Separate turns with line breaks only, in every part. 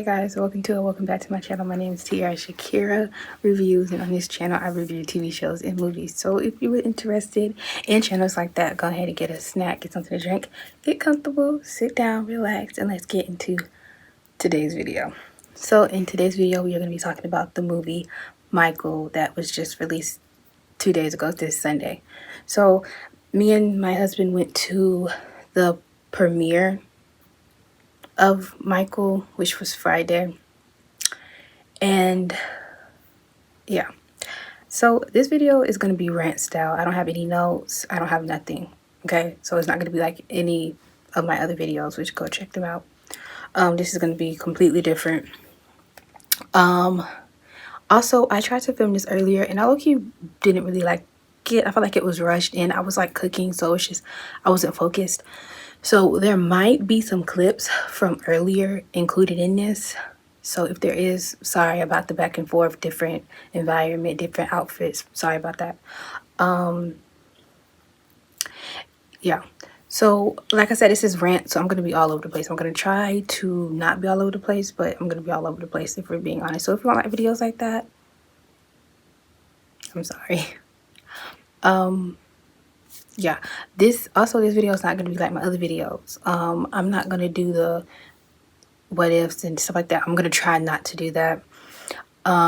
guys, welcome back to my channel. My name is Tiara Shakira Reviews, and on this channel I review TV shows and movies. So if you were interested in channels like that, go ahead and get a snack, get something to drink, get comfortable, sit down, relax, and let's get into today's video. So in today's video we are going to be talking about the movie Michael that was just released 2 days ago, this Sunday. So me and my husband went to the premiere of Michael, which was Friday. And yeah, so this video is going to be rant style. I don't have any notes, I don't have nothing, okay? So it's not going to be like any of my other videos, which go check them out. This is going to be completely different. Also, I tried to film this earlier and I low-key didn't really like it. I felt like it was rushed and I was like cooking, so it's just I wasn't focused. So there might be some clips from earlier included in this. So if there is, sorry about the back and forth, different environment, different outfits. Sorry about that. Yeah. So like I said, this is rant, so I'm going to be all over the place. I'm going to try to not be all over the place, but I'm going to be all over the place if we're being honest. So if you want like videos like that, I'm sorry. Yeah, this video is not going to be like my other videos. I'm not going to do the what ifs and stuff like that. I'm going to try not to do that.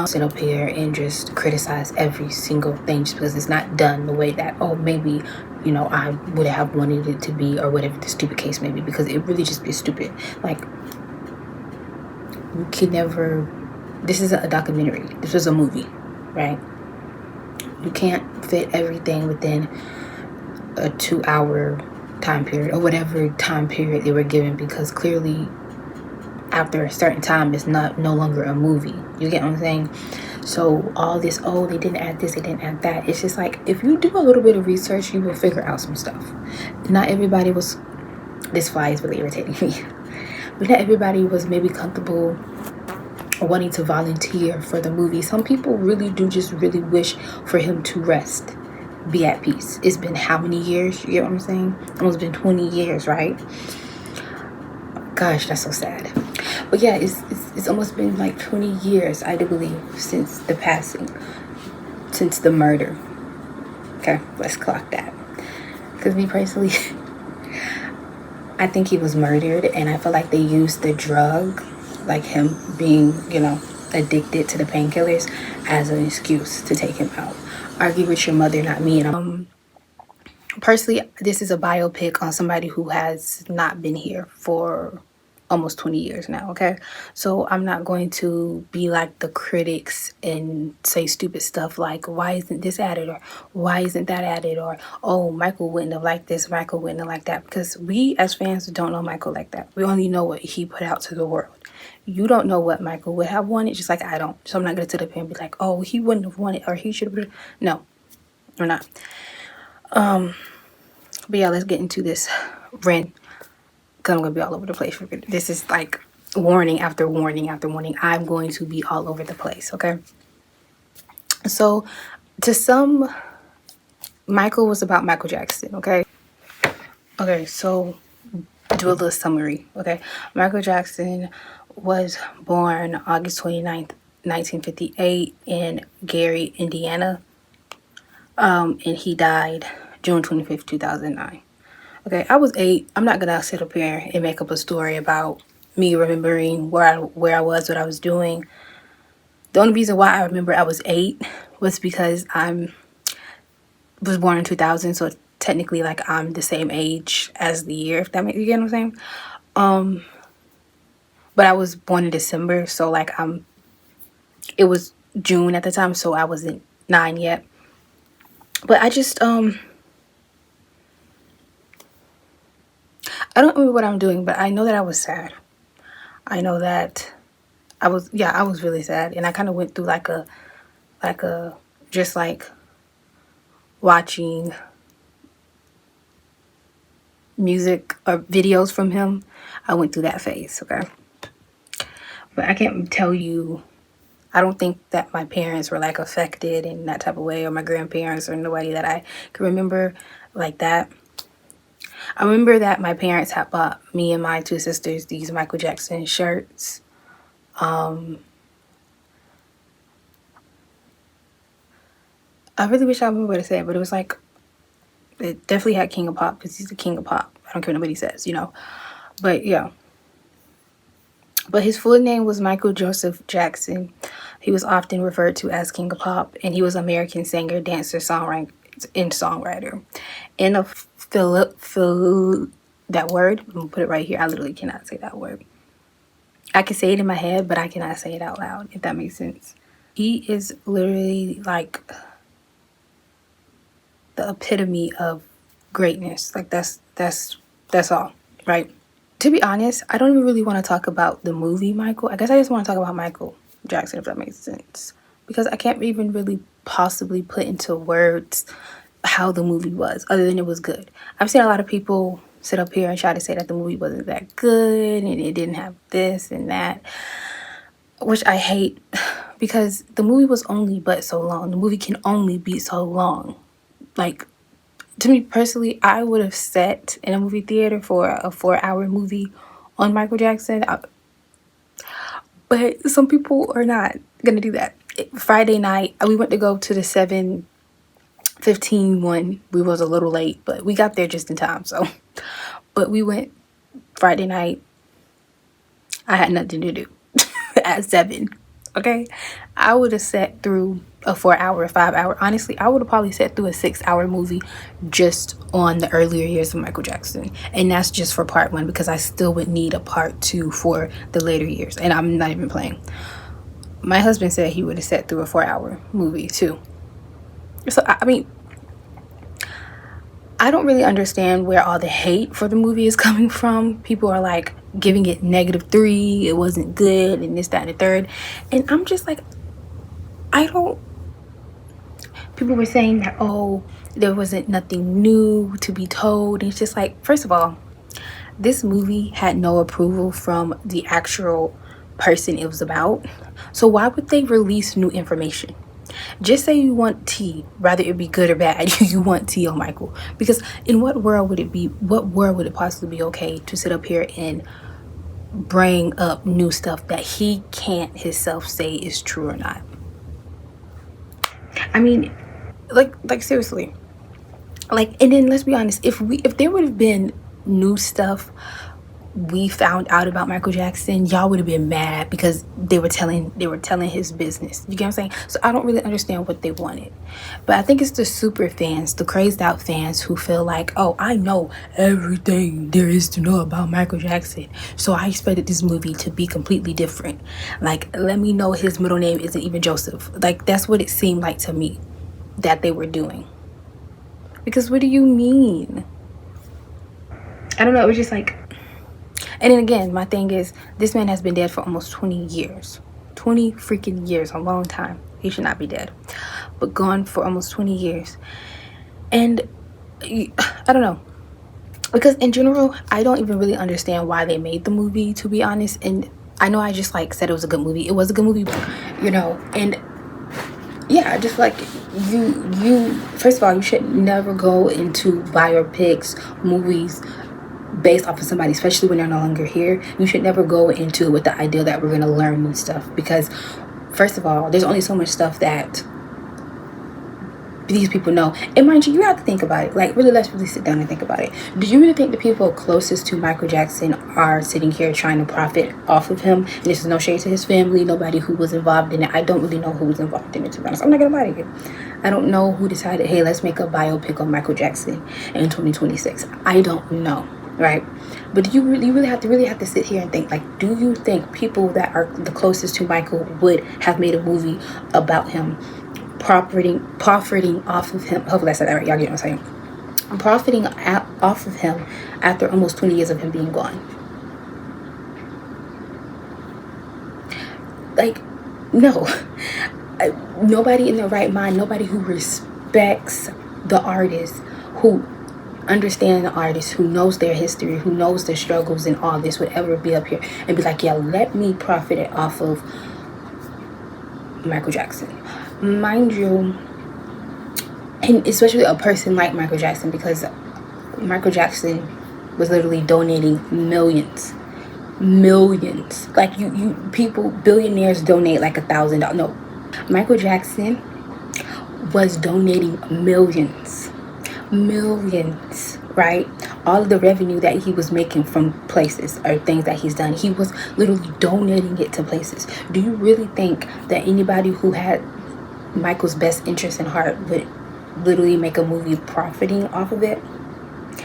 Sit up here and just criticize every single thing just because it's not done the way that, oh, maybe, you know, I would have wanted it to be, or whatever the stupid case may be, because it really just be stupid. Like, you can never, this isn't a documentary, this was a movie, right? You can't fit everything within a 2-hour time period or whatever time period they were given, because clearly after a certain time it's no longer a movie. You get what I'm saying? So all this, oh, they didn't add this, they didn't add that, it's just like, if you do a little bit of research, you will figure out some stuff. Not everybody was, this fly is really irritating me, but not everybody was maybe comfortable or wanting to volunteer for the movie. Some people really do just really wish for him to rest, be at peace. It's been how many years? You get what I'm saying? Almost been 20 years, right? Gosh, that's so sad. But yeah, it's almost been like 20 years, I do believe, since the passing, since the murder. Okay, let's clock that. Because me personally, I think he was murdered, and I feel like they used the drug, like him being, you know, addicted to the painkillers, as an excuse to take him out. Argue with your mother, not me. And personally, this is a biopic on somebody who has not been here for almost 20 years now, okay? So I'm not going to be like the critics and say stupid stuff like, why isn't this added, or why isn't that added, or, oh, Michael wouldn't have liked this, Michael wouldn't have liked that, because we as fans don't know Michael like that. We only know what he put out to the world. You don't know what Michael would have wanted, just like I don't. So I'm not going to sit up here and be like, oh, he wouldn't have wanted, or he should have. No, we're not. But yeah, let's get into this rant, because I'm going to be all over the place. This is like warning after warning after warning. I'm going to be all over the place, okay? So to some, Michael was about Michael Jackson, okay? Okay, so do a little summary, okay? Michael Jackson was born August 29th, 1958 in Gary, Indiana. And he died June 25th, 2009. Okay, I was 8. I'm not gonna sit up here and make up a story about me remembering where I was, what I was doing. The only reason why I remember I was 8 was because I was born in 2000, so technically like I'm the same age as the year, if that makes, you get what I'm saying? But I was born in December, so like it was June at the time, so I wasn't 9 yet. But I just I don't remember what I'm doing, but I know that I was sad. I know that I was really sad, and I kind of went through like a just like watching music or videos from him. I went through that phase, okay? But I can't tell you, I don't think that my parents were like affected in that type of way, or my grandparents, or nobody that I can remember like that. I remember that my parents had bought me and my 2 sisters these Michael Jackson shirts. I really wish I remember what to say, but it was like, it definitely had King of Pop because he's the king of pop. I don't care what nobody says, you know. But yeah. But his full name was Michael Joseph Jackson. He was often referred to as King of Pop, and he was an American singer, dancer, songwriter. And that word, I'm gonna put it right here. I literally cannot say that word. I can say it in my head, but I cannot say it out loud, if that makes sense. He is literally like the epitome of greatness. Like that's all, right? To be honest, I don't even really want to talk about the movie Michael. I guess I just want to talk about Michael Jackson, if that makes sense. Because I can't even really possibly put into words how the movie was, other than it was good. I've seen a lot of people sit up here and try to say that the movie wasn't that good and it didn't have this and that, which I hate because the movie was only but so long. The movie can only be so long. Like, to me personally, I would have sat in a movie theater for a 4-hour movie on Michael Jackson. But some people are not gonna do that. Friday night, we went to go to the 7:15 one. We was a little late, but we got there just in time. So, but we went Friday night. I had nothing to do at 7. Okay, I would have sat through a 4-hour, 5-hour. Honestly, I would have probably sat through a 6-hour movie just on the earlier years of Michael Jackson, and that's just for part 1 because I still would need a part 2 for the later years, and I'm not even playing. My husband said he would have sat through a 4-hour movie too. So I mean, I don't really understand where all the hate for the movie is coming from. People are like giving it -3, it wasn't good, and this, that, and the third. And I'm just like, I don't. People were saying that, oh, there wasn't nothing new to be told. And it's just like, first of all, this movie had no approval from the actual person it was about. So why would they release new information? Just say you want tea, whether it be good or bad. You want tea on Michael, because in what world would it possibly be okay to sit up here and bring up new stuff that he can't himself say is true or not? I mean, like seriously, like, and then let's be honest, if there would have been new stuff we found out about Michael Jackson, y'all would have been mad because they were telling his business. You get what I'm saying? So I don't really understand what they wanted. But I think it's the super fans, the crazed out fans who feel like, oh, I know everything there is to know about Michael Jackson. So I expected this movie to be completely different. Like, let me know his middle name isn't even Joseph. Like, that's what it seemed like to me that they were doing. Because what do you mean? I don't know. It was just like, and then again, my thing is, this man has been dead for almost 20 years. 20 freaking years, a long time. He should not be dead. But gone for almost 20 years. And I don't know. Because in general, I don't even really understand why they made the movie, to be honest. And I know I just like said it was a good movie. It was a good movie, you know. And yeah, I just like you first of all, you should never go into biopics, movies based off of somebody, especially when they're no longer here. You should never go into it with the idea that we're going to learn new stuff, because first of all, there's only so much stuff that these people know. And mind you, you have to think about it. Like, really, let's really sit down and think about it. Do you really think the people closest to Michael Jackson are sitting here trying to profit off of him? And this is no shade to his family, nobody who was involved in it. I don't really know who was involved in it, to be honest. I'm not gonna lie to you. I don't know who decided, hey, let's make a biopic on Michael Jackson in 2026. I don't know. Right? But you really have to sit here and think, like, do you think people that are the closest to Michael would have made a movie about him profiting off of him? Hopefully I said that right. Y'all get what I'm saying. Profiting off of him after almost 20 years of him being gone. Like, no. Nobody in their right mind, nobody who respects the artist, who understand the artist, who knows their history, who knows their struggles and all this, would ever be up here and be like, yeah, let me profit it off of Michael Jackson. Mind you, and especially a person like Michael Jackson, because Michael Jackson was literally donating millions millions. Like you people, billionaires donate like $1,000. No, Michael Jackson was donating millions, right? All of the revenue that he was making from places or things that he's done, he was literally donating it to places. Do you really think that anybody who had Michael's best interest in heart would literally make a movie profiting off of it?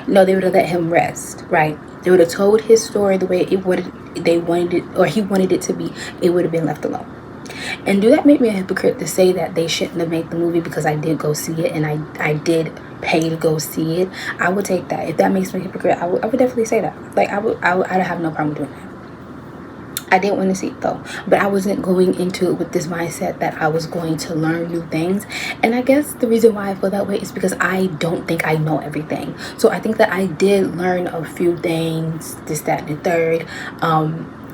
No, they would have let him rest, right? They would have told his story the way it would they wanted it, or he wanted it to be. It would have been left alone. And do that make me a hypocrite to say that they shouldn't have made the movie because I did go see it and I did pay to go see it? I would take that. If that makes me a hypocrite, I would definitely say that. Like I'd have no problem doing that. I didn't want to see it though, but I wasn't going into it with this mindset that I was going to learn new things. And I guess the reason why I feel that way is because I don't think I know everything. So I think that I did learn a few things, this, that, and the third,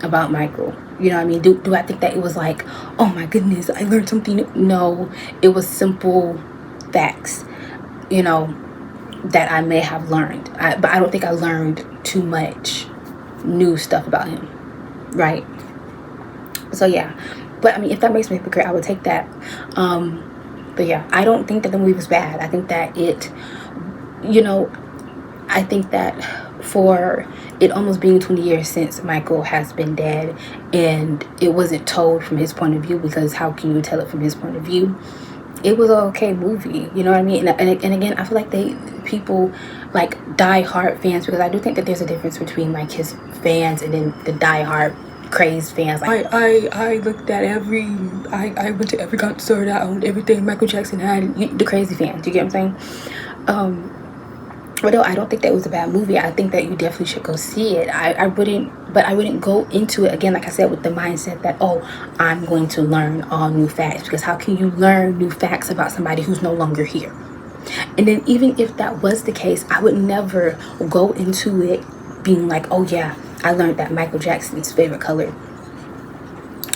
about Michael. You know what I mean? Do I think that it was like, oh my goodness, I learned something new? No, it was simple facts, you know, that I may have learned. But I don't think I learned too much new stuff about him. Right. So yeah, but I mean, if that makes me a hypocrite, I would take that. But yeah, I don't think that the movie was bad. I think that it, you know, I think that for it almost being 20 years since Michael has been dead and it wasn't told from his point of view, because how can you tell it from his point of view? It was an okay movie, you know what I mean? And again, I feel like people like die-hard fans, because I do think that there's a difference between like his fans and then the die-hard crazed fans. Like I looked at I went to every concert, I owned everything Michael Jackson had. The crazy fans, you get what I'm saying? But no, I don't think that was a bad movie. I think that you definitely should go see it. I wouldn't go into it, again, like I said, with the mindset that, oh, I'm going to learn all new facts, because how can you learn new facts about somebody who's no longer here? And then even if that was the case, I would never go into it being like, oh yeah, I learned that Michael Jackson's favorite color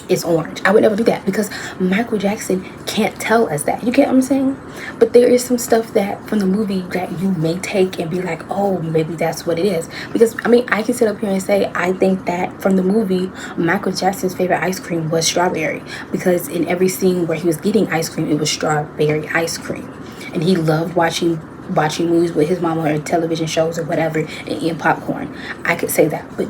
is orange. I would never do that, because Michael Jackson can't tell us that. You get what I'm saying? But there is some stuff that from the movie that you may take and be like, oh, maybe that's what it is. Because I mean, I can sit up here and say I think that from the movie, Michael Jackson's favorite ice cream was strawberry, because in every scene where he was getting ice cream, it was strawberry ice cream. And he loved watching movies with his mama or television shows or whatever and eating popcorn. I could say that, but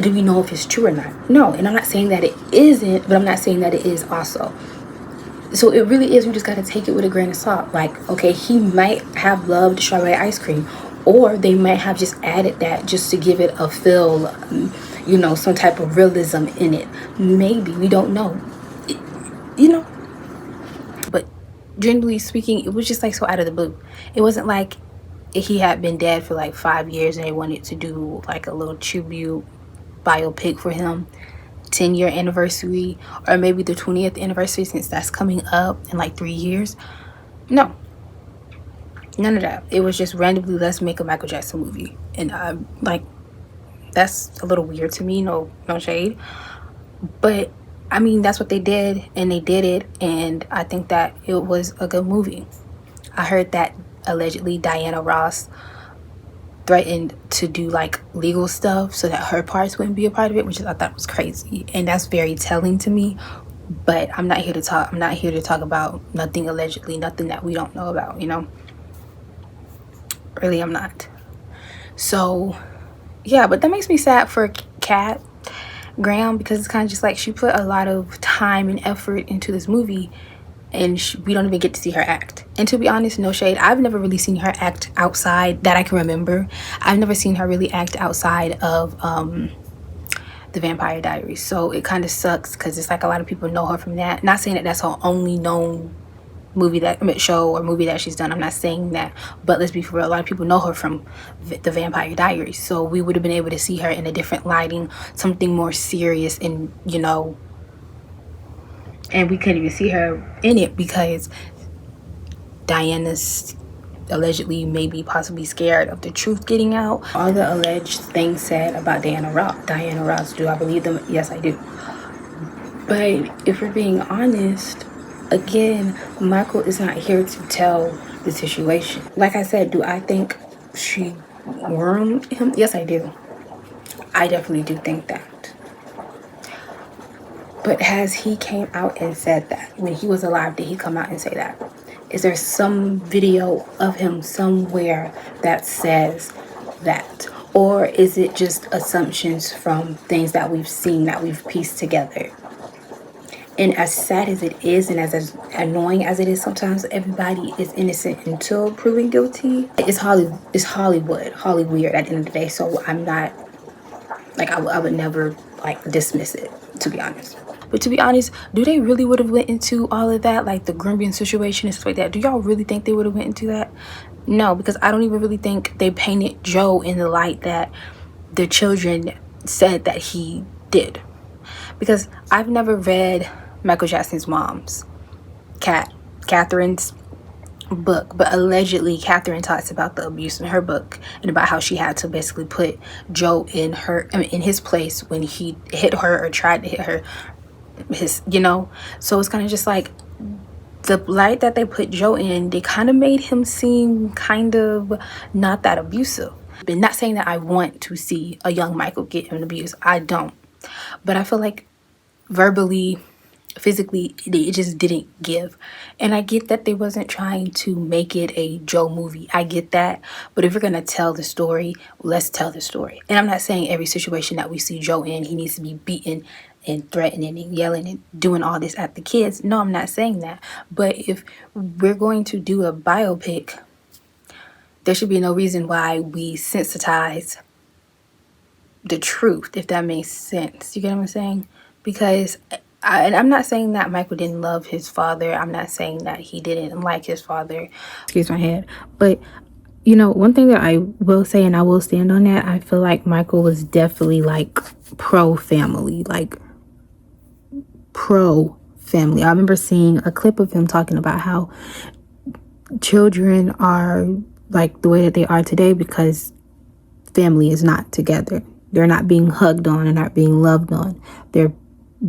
do we know if it's true or not? No. And I'm not saying that it isn't, but I'm not saying that it is also. So it really is, we just got to take it with a grain of salt. Like, okay, he might have loved strawberry ice cream, or they might have just added that just to give it a feel, you know, some type of realism in it. Maybe, we don't know, you know. But generally speaking, it was just like so out of the blue. It wasn't like he had been dead for like 5 years and they wanted to do like a little tribute biopic for him, 10-year anniversary, or maybe the 20th anniversary, since that's coming up in like 3 years. No, none of that. It was just randomly, let's make a Michael Jackson movie. And I'm like, that's a little weird to me. No shade, but I mean, that's what they did, and they did it, and I think that it was a good movie. I heard that allegedly Diana Ross threatened to do like legal stuff so that her parts wouldn't be a part of it, which I thought was crazy, and that's very telling to me. But I'm not here to talk about nothing allegedly, nothing that we don't know about, you know. Really, I'm not. So yeah, but that makes me sad for Kat Graham, because it's kind of just like she put a lot of time and effort into this movie, and we don't even get to see her act. And to be honest, no shade, I've never really seen her act outside that I can remember. I've never seen her really act outside of the Vampire Diaries, so it kind of sucks, because it's like a lot of people know her from that. Not saying that that's her only known show or movie that she's done. I'm not saying that, but let's be for real, a lot of people know her from the Vampire Diaries, so we would have been able to see her in a different lighting, something more serious, and you know, and we couldn't even see her in it because Diana's allegedly, maybe possibly scared of the truth getting out. All the alleged things said about Diana Ross, do I believe them? Yes, I do. But if we're being honest, again, Michael is not here to tell the situation. Like I said, do I think she wormed him? Yes, I do. I definitely do think that. But has he came out and said that? When he was alive, did he come out and say that? Is there some video of him somewhere that says that? Or is it just assumptions from things that we've seen, that we've pieced together? And as sad as it is, and as annoying as it is, sometimes everybody is innocent until proven guilty. It's Hollywood at the end of the day. So I'm not, like, I would never, like, dismiss it, to be honest. But to be honest, do they really would have went into all of that, like the grooming situation and stuff like that? Do y'all really think they would have went into that? No, because I don't even really think they painted Joe in the light that the children said that he did. Because I've never read Michael Jackson's mom's, Catherine's book, but allegedly Catherine talks about the abuse in her book and about how she had to basically put Joe in his place when he hit her or tried to hit her. So it's kind of just like the light that they put Joe in, they kind of made him seem kind of not that abusive. I'm not saying that I want to see a young Michael get abused. I don't. But I feel like verbally, physically, it just didn't give. And I get that they wasn't trying to make it a Joe movie. I get that. But if we're going to tell the story, let's tell the story. And I'm not saying every situation that we see Joe in, he needs to be beaten and threatening and yelling and doing all this at the kids. No, I'm not saying that. But if we're going to do a biopic, there should be no reason why we sensitize the truth, if that makes sense. You get what I'm saying? Because I'm not saying that Michael didn't love his father. I'm not saying that he didn't like his father. Excuse my head. But, one thing that I will say, and I will stand on that, I feel like Michael was definitely, like, pro-family. Like, pro-family. I remember seeing a clip of him talking about how children are, like, the way that they are today because family is not together. They're not being hugged on and not being loved on. They're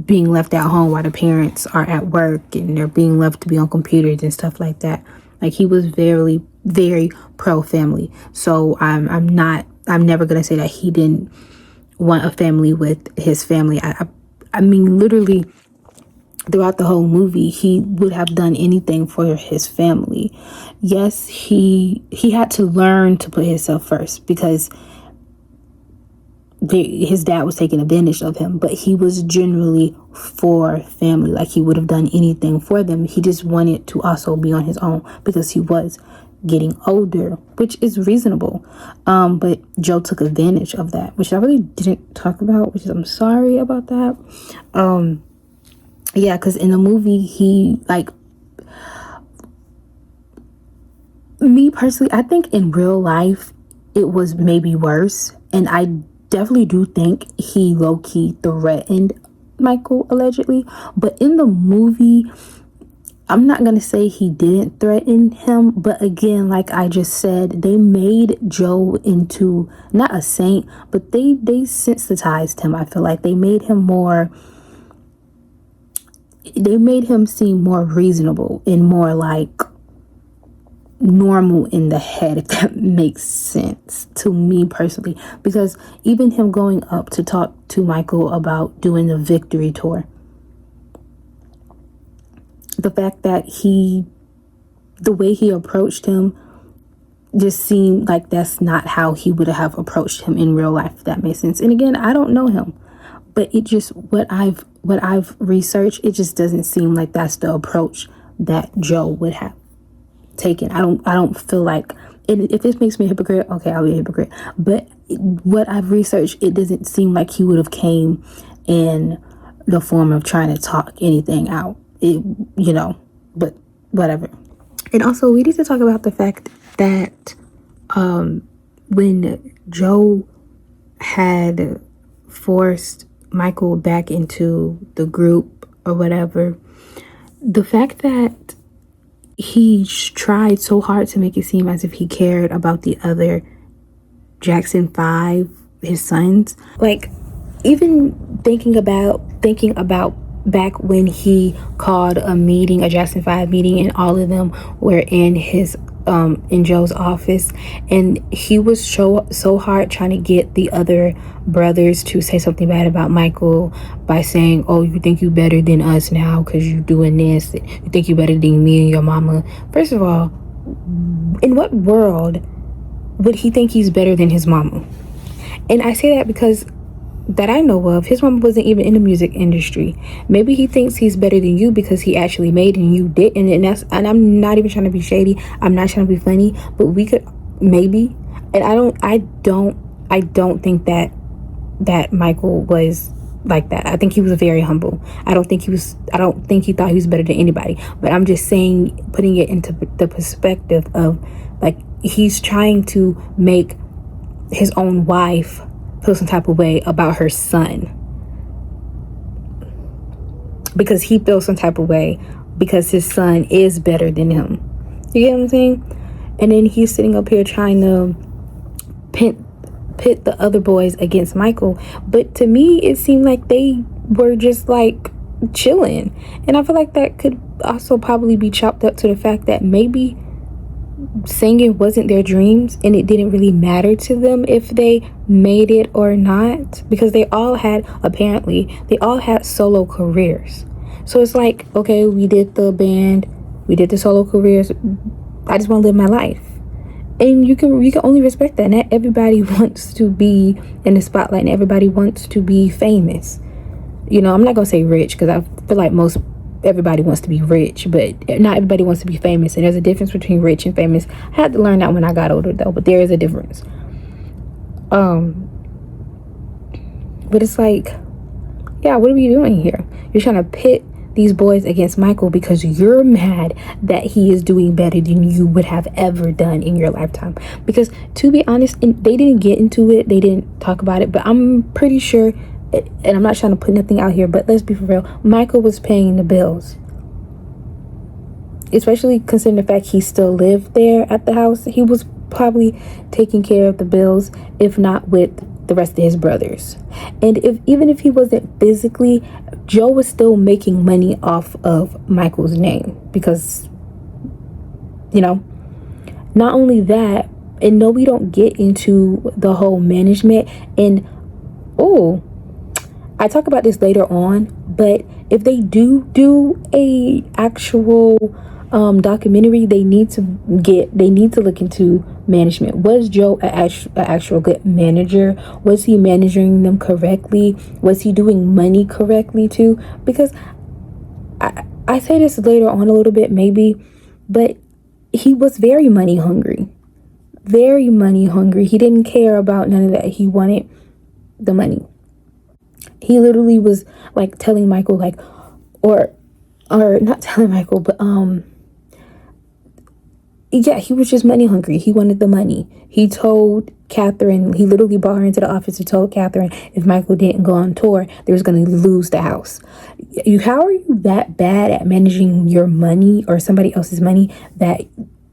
being left at home while the parents are at work, and they're being left to be on computers and stuff like that. Like, he was very, very pro-family. So I'm never gonna say that he didn't want a family with his family. I mean, literally throughout the whole movie, he would have done anything for his family. Yes, he had to learn to put himself first because his dad was taking advantage of him, but he was generally for family. Like, he would have done anything for them. He just wanted to also be on his own because he was getting older, which is reasonable. But Joe took advantage of that, which I really didn't talk about, which is, I'm sorry about that. Yeah, because in the movie, he, like, me personally, I think in real life, it was maybe worse. And I definitely do think he low-key threatened Michael, allegedly. But in the movie, I'm not going to say he didn't threaten him. But again, like I just said, they made Joe into, not a saint, but they sensitized him. I feel like they made him seem more reasonable and more like normal in the head, if that makes sense to me personally. Because even him going up to talk to Michael about doing the victory tour, the fact that the way he approached him just seemed like that's not how he would have approached him in real life, if that makes sense. And again, I don't know him, but it just, what I've researched, it just doesn't seem like that's the approach that Joe would have taken. I don't feel like, and if this makes me a hypocrite, okay, I'll be a hypocrite. But what I've researched, it doesn't seem like he would have came in the form of trying to talk anything out. But whatever. And also, we need to talk about the fact that when Joe had forced Michael back into the group or whatever, the fact that he tried so hard to make it seem as if he cared about the other Jackson 5, his sons. Like, even thinking about back when he called a Jackson 5 meeting, and all of them were in his in Joe's office, and he was so hard trying to get the other brothers to say something bad about Michael by saying, oh, you think you better than us now because you're doing this, you think you better than me and your mama. First of all, in what world would he think he's better than his mama? And I say that because that I know of, his mama wasn't even in the music industry. Maybe he thinks he's better than you because he actually made it and you didn't. And I'm not even trying to be shady. I'm not trying to be funny, but we could maybe. And I don't think that Michael was like that. I think he was very humble. I don't think he thought he was better than anybody. But I'm just saying, putting it into the perspective of, like, he's trying to make his own wife feel some type of way about her son because he feels some type of way because his son is better than him. You get what I'm saying? And then he's sitting up here trying to pit the other boys against Michael. But to me, it seemed like they were just like chilling. And I feel like that could also probably be chopped up to the fact that maybe singing wasn't their dreams and it didn't really matter to them if they made it or not, because they all had solo careers. So it's like, okay, we did the band, we did the solo careers, I just want to live my life. And you can only respect that. Not everybody wants to be in the spotlight and everybody wants to be famous. You know, I'm not gonna say rich because I feel like everybody wants to be rich, but not everybody wants to be famous. And there's a difference between rich and famous. I had to learn that when I got older though, but there is a difference. But it's like, yeah, what are we doing here? You're trying to pit these boys against Michael because you're mad that he is doing better than you would have ever done in your lifetime. Because to be honest, they didn't get into it, they didn't talk about it, but I'm pretty sure, and I'm not trying to put nothing out here, but let's be for real, Michael was paying the bills. Especially considering the fact he still lived there at the house. He was probably taking care of the bills, if not with the rest of his brothers. And even if he wasn't physically, Joe was still making money off of Michael's name. Because, you know, not only that, and no, we don't get into the whole management. And, I talk about this later on, but if they do a actual documentary, they need to look into management. Was Joe an actual good manager? Was he managing them correctly? Was he doing money correctly too? Because I say this later on a little bit maybe, but he was very money hungry. Very money hungry. He didn't care about none of that. He wanted the money. He literally was like telling Michael, like, or not telling Michael, but yeah, he was just money hungry. He wanted the money. He told Catherine, he literally brought her into the office and told Catherine if Michael didn't go on tour, they was going to lose the house. How are you that bad at managing your money or somebody else's money that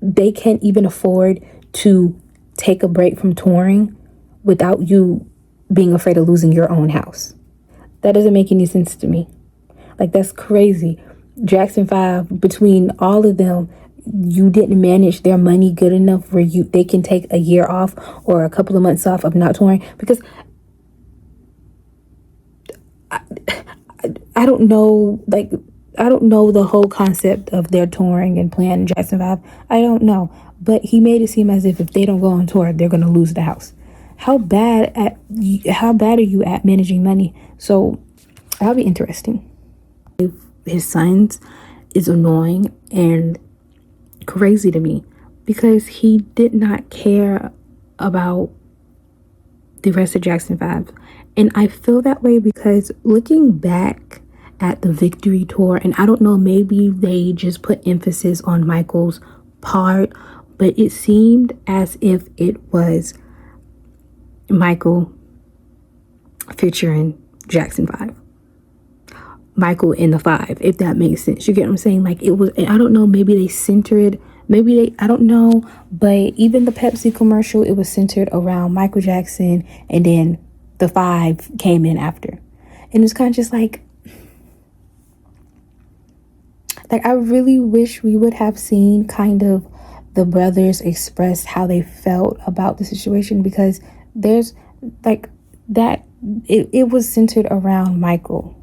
they can't even afford to take a break from touring without you being afraid of losing your own house? That doesn't make any sense to me. Like, that's crazy. Jackson 5, between all of them, you didn't manage their money good enough where they can take a year off or a couple of months off of not touring. Because I don't know, like, I don't know the whole concept of their touring and plan Jackson 5. I don't know. But he made it seem as if they don't go on tour, they're going to lose the house. How bad are you at managing money? So that'll be interesting. His sons is annoying and crazy to me because he did not care about the rest of Jackson 5. And I feel that way because looking back at the Victory Tour, and I don't know, maybe they just put emphasis on Michael's part, but it seemed as if it was Michael featuring Jackson 5. Michael in the 5, if that makes sense. You get what I'm saying? Like, it was, I don't know, maybe they centered, I don't know, but even the Pepsi commercial, it was centered around Michael Jackson, and then the 5 came in after. And it's kind of just like I really wish we would have seen kind of the brothers expressed how they felt about the situation, because there's like that it was centered around Michael.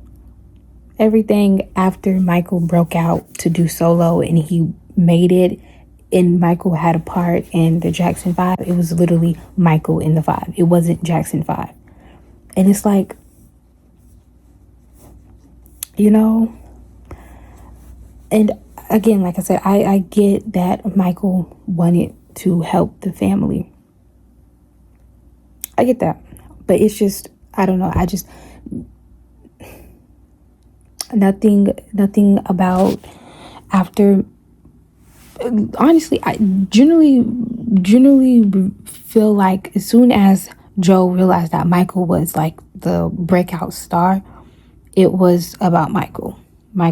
Everything after Michael broke out to do solo and he made it, and Michael had a part in the Jackson 5, it was literally Michael in the 5. It wasn't Jackson 5. And it's like, you know, and again, like I said, I get that Michael wanted to help the family. I get that. But it's just, I don't know. I just, nothing about after, honestly, I generally feel like as soon as Joe realized that Michael was like the breakout star, it was about Michael. And I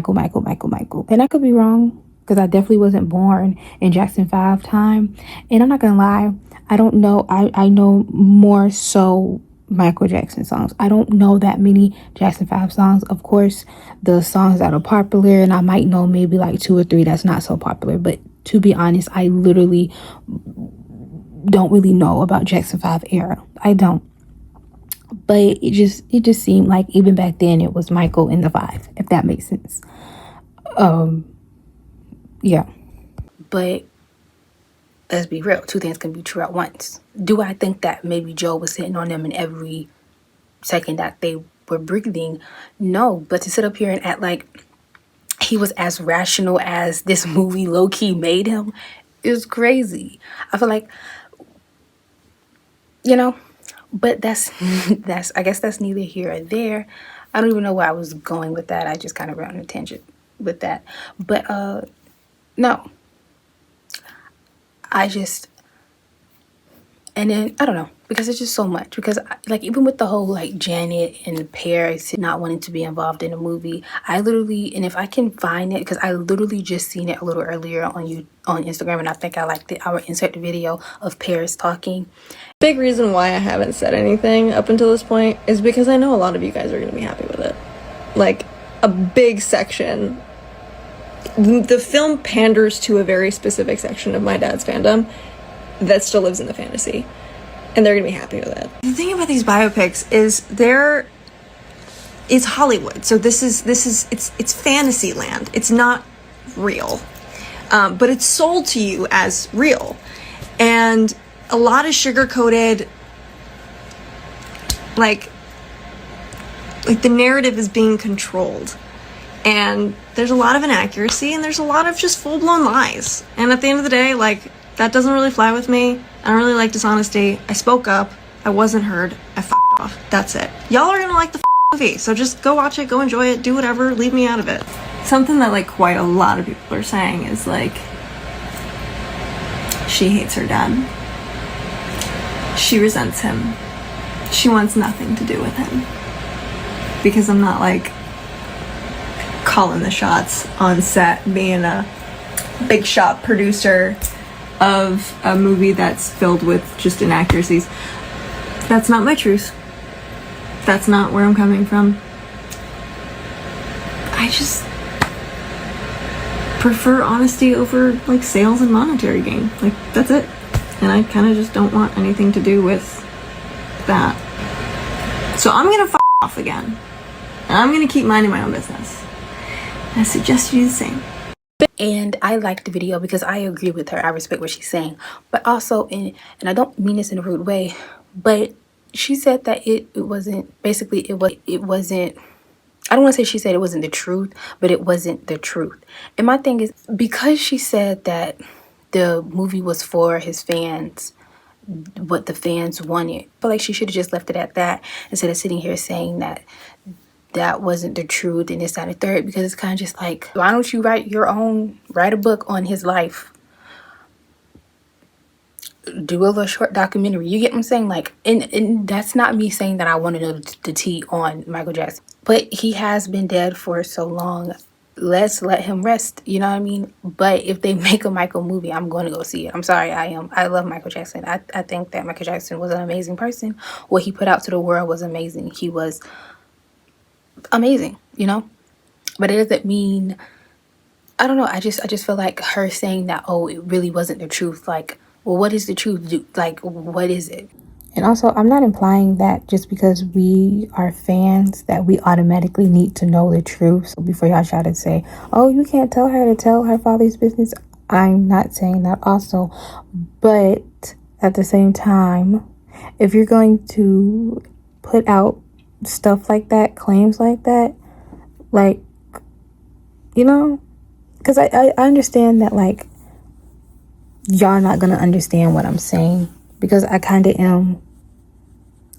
could be wrong, because I definitely wasn't born in Jackson 5 time. And I'm not gonna lie, I don't know. I know more so Michael Jackson songs. I don't know that many Jackson 5 songs. Of course, the songs that are popular, and I might know maybe like 2 or 3 that's not so popular. But to be honest, I literally don't really know about Jackson 5 era. I don't. But it just seemed like even back then it was Michael in the 5, if that makes sense. Yeah. But let's be real, 2 things can be true at once. Do I think that maybe Joe was sitting on them in every second that they were breathing? No. But to sit up here and act like he was as rational as this movie low-key made him is crazy. I feel like, you know, but that's I guess that's neither here or there. I don't even know where I was going with that. I just kind of ran on a tangent with that. But no. I just, and then I don't know, because it's just so much. Because like even with the whole like Janet and Paris not wanting to be involved in the movie, I literally, and if I can find it, because I literally just seen it a little earlier on Instagram, and I think I liked it. I will insert the video of Paris talking.
Big reason why I haven't said anything up until this point is because I know a lot of you guys are gonna be happy with it. Like a big section. The film panders to a very specific section of my dad's fandom that still lives in the fantasy, and they're gonna be happy with it. The thing about these biopics is it's Hollywood, so it's fantasy land. It's not real, but it's sold to you as real, and a lot of sugar-coated, like the narrative is being controlled. And there's a lot of inaccuracy, and there's a lot of just full-blown lies. And at the end of the day, like, that doesn't really fly with me. I don't really like dishonesty. I spoke up. I wasn't heard. I f***ed off. That's it. Y'all are gonna like the movie, so just go watch it, go enjoy it, do whatever, leave me out of it. Something that, like, quite a lot of people are saying is, like, she hates her dad. She resents him. She wants nothing to do with him. Because I'm not, like, calling the shots on set, being a big shot producer of a movie that's filled with just inaccuracies. That's not my truth. That's not where I'm coming from. I just prefer honesty over like sales and monetary gain. Like, that's it. And I kind of just don't want anything to do with that. So I'm gonna f*** off again. And I'm gonna keep minding my own business. I suggest you do the same.
And I like the video because I agree with her. I respect what she's saying. But also, and I don't mean this in a rude way, but she said that it wasn't, basically it wasn't, I don't want to say she said it wasn't the truth, but it wasn't the truth. And my thing is, because she said that the movie was for his fans, what the fans wanted, I feel like she should have just left it at that instead of sitting here saying that that wasn't the truth and this, that, and the third, because it's kind of just like, why don't you write a book on his life? Do a little short documentary. You get what I'm saying? Like, and that's not me saying that I want to know the tea on Michael Jackson, but he has been dead for so long. Let's let him rest. You know what I mean? But if they make a Michael movie, I'm going to go see it. I'm sorry, I am. I love Michael Jackson. I think that Michael Jackson was an amazing person. What he put out to the world was amazing. He was amazing, you know? But it doesn't mean I don't know. I just feel like her saying that, oh, it really wasn't the truth. Like, well, what is the truth? Like, what is it? And also, I'm not implying that just because we are fans that we automatically need to know the truth. So before y'all try to say, oh, you can't tell her to tell her father's business, I'm not saying that also. But at the same time, if you're going to put out stuff like that, claims like that, like, you know, because I understand that, like, y'all not gonna understand what I'm saying, because I kind of am,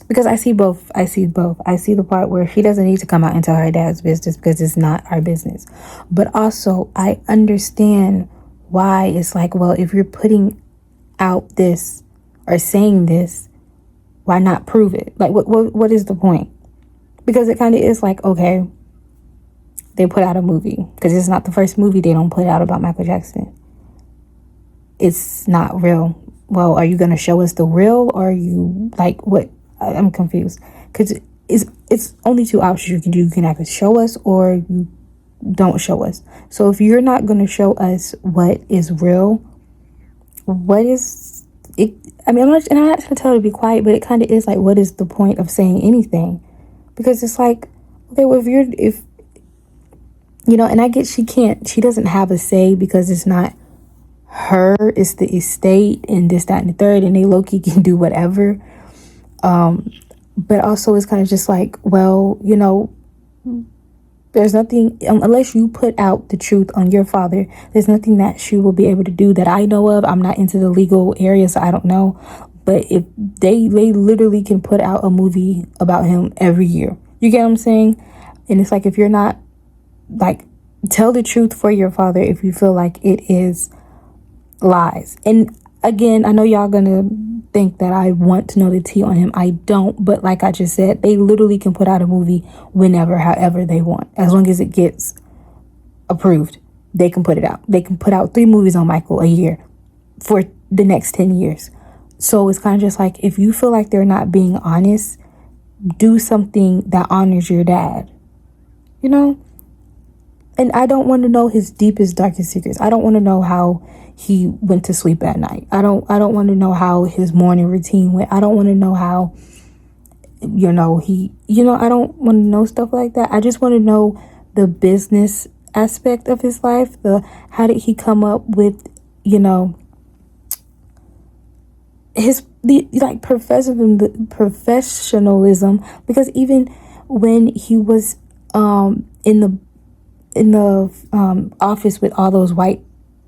because I see both. I see the part where she doesn't need to come out and tell her dad's business because it's not our business, but also I understand why it's like, well, if you're putting out this or saying this, why not prove it? Like, what is the point? Because it kind of is like, okay, they put out a movie, because it's not the first movie they don't put out about Michael Jackson. It's not real. Well, are you going to show us the real, or are you like, what? I'm confused, because it's only two options you can do. You can either show us or you don't show us. So if you're not going to show us what is real, what is it? I mean, I'm not going to tell her to be quiet, but it kind of is like, what is the point of saying anything? Because it's like, okay, well, if you know, and I get she doesn't have a say because it's not her, it's the estate and this, that, and the third, and they low-key can do whatever. But also it's kind of just like, well, you know, there's nothing, unless you put out the truth on your father, there's nothing that she will be able to do that I know of. I'm not into the legal area, so I don't know. But if they literally can put out a movie about him every year. You get what I'm saying? And it's like, if you're not, like, tell the truth for your father if you feel like it is lies. And again, I know y'all gonna think that I want to know the tea on him. I don't, but like I just said, they literally can put out a movie whenever, however they want. As long as it gets approved, they can put it out. They can put out 3 movies on Michael a year for the next 10 years. So it's kind of just like, if you feel like they're not being honest, do something that honors your dad, you know? And I don't want to know his deepest, darkest secrets. I don't want to know how he went to sleep at night. I don't want to know how his morning routine went. I don't want to know how, you know, I don't want to know stuff like that. I just want to know the business aspect of his life. How did he come up with, you know, the professionalism, because even when he was in the office with all those white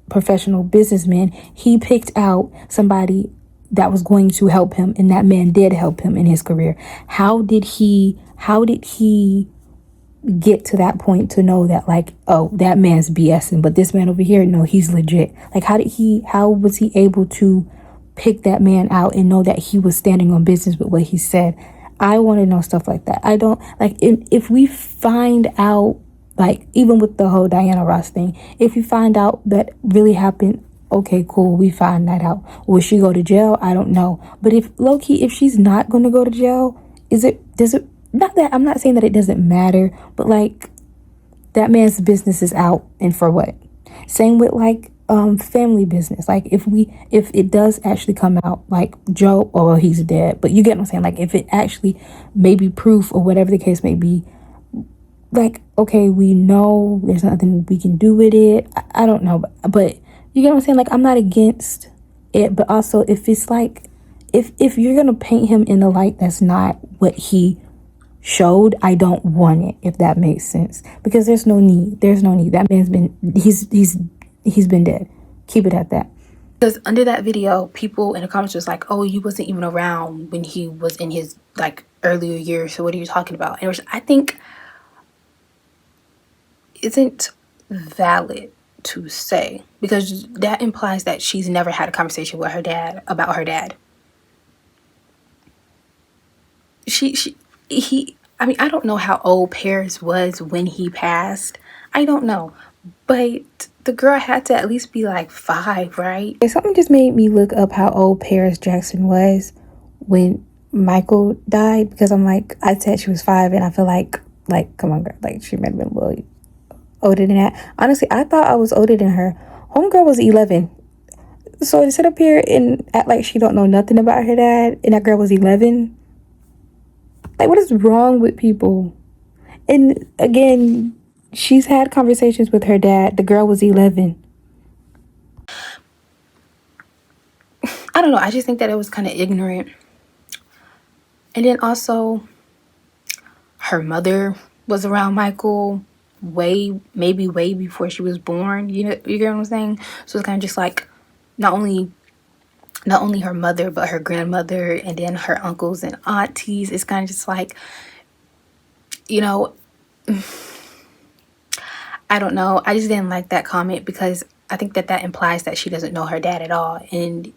professional businessmen, he picked out somebody that was going to help him, and that man did help him in his career. How did he get to that point to know that, like, oh, that man's BSing, but this man over here, no, he's legit? Like, how was he able to pick that man out and know that he was standing on business with what he said? I want to know stuff like that. I don't like, if we find out, like, even with the whole Diana Ross thing, if you find out that really happened, okay, cool, we find that out. Will she go to jail? I don't know. But if low-key, if she's not going to go to jail, not that, I'm not saying that it doesn't matter, but like, that man's business is out, and for what? Same with like family business. Like, if it does actually come out, like, Joe, oh, well, he's dead, but you get what I'm saying? Like, if it actually may be proof or whatever the case may be, like, okay, we know there's nothing we can do with it. I don't know, but you get what I'm saying? Like, I'm not against it, but also, if it's like, if you're gonna paint him in a light that's not what he showed, I don't want it, if that makes sense, because there's no need. That man's been, he's been dead. Keep it at that. Because under that video, people in the comments was like, oh, you wasn't even around when he was in his, like, earlier years, so what are you talking about? And which I think isn't valid to say, because that implies that she's never had a conversation with her dad about her dad. I mean, I don't know how old Paris was when he passed. I don't know. But the girl had to at least be like 5, right? Something just made me look up how old Paris Jackson was when Michael died, because I'm like, I said she was 5, and I feel like, come on, girl, like, she might have been a little older than that. Honestly, I thought I was older than her. Homegirl was 11. So to sit up here and act like she don't know nothing about her dad, and that girl was 11, like, what is wrong with people? And again, she's had conversations with her dad. The girl was 11. I don't know. I just think that it was kind of ignorant. And then also, her mother was around Michael maybe way before she was born. You get what I'm saying? So it's kind of just like not only her mother, but her grandmother, and then her uncles and aunties. It's kind of just like, you know, I don't know. I just didn't like that comment because I think that implies that she doesn't know her dad at all, and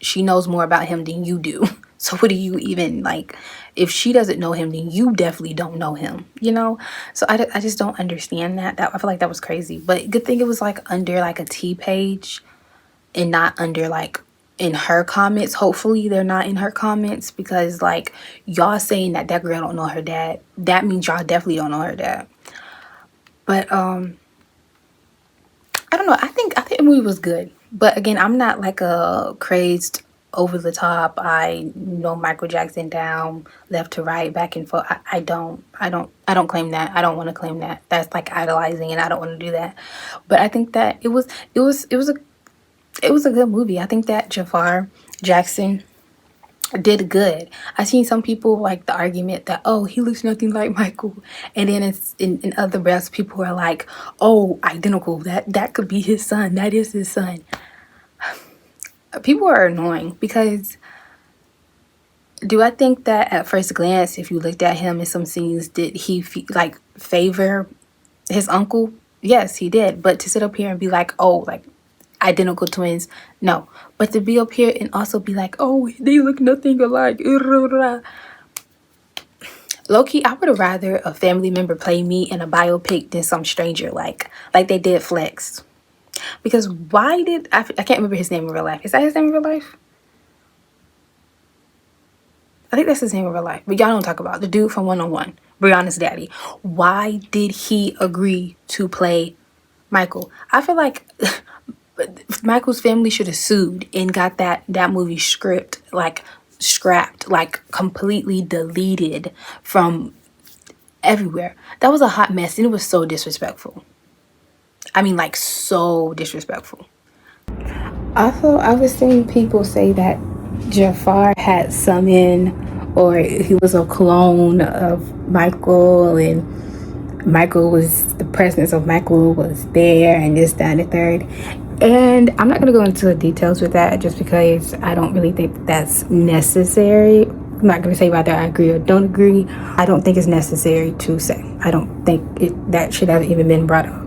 she knows more about him than you do. So what do you even, like, if she doesn't know him, then you definitely don't know him, you know? So I just don't understand that. I feel like that was crazy. But good thing it was like under like a T page and not under like in her comments. Hopefully they're not in her comments, because like y'all saying that girl don't know her dad, that means y'all definitely don't know her dad. But I don't know. I think the movie was good. But again, I'm not like a crazed over the top. I know Michael Jackson down left to right, back and forth. I don't claim that. I don't want to claim that. That's like idolizing, and I don't want to do that. But I think that it was a good movie. I think that Jafar Jackson did good. I seen some people like the argument that, oh, he looks nothing like Michael, and then it's in other breaths people are like, oh, identical, that could be his son, that is his son. People are annoying, because do I think that at first glance, if you looked at him in some scenes, did he favor his uncle? Yes, he did. But to sit up here and be like, oh, like identical twins, no. But to be up here and also be like, oh, they look nothing alike, low-key, I would have rather a family member play me in a biopic than some stranger like they did Flex. Because why did I can't remember his name in real life. Is that his name in real life? I think that's his name in real life. But y'all don't talk about the dude from 101, Brianna's daddy. Why did he agree to play Michael? I feel like Michael's family should have sued and got that movie script like scrapped, like completely deleted from everywhere. That was a hot mess, and it was so disrespectful. I mean, like, so disrespectful. Also, I was seeing people say that Jafar had some in, or he was a clone of Michael, and Michael was, the presence of Michael was there, and this, that, and the third. And I'm not going to go into the details with that, just because I don't really think that's necessary. I'm not going to say whether I agree or don't agree. I don't think it's necessary to say. I don't think that should have even been brought up.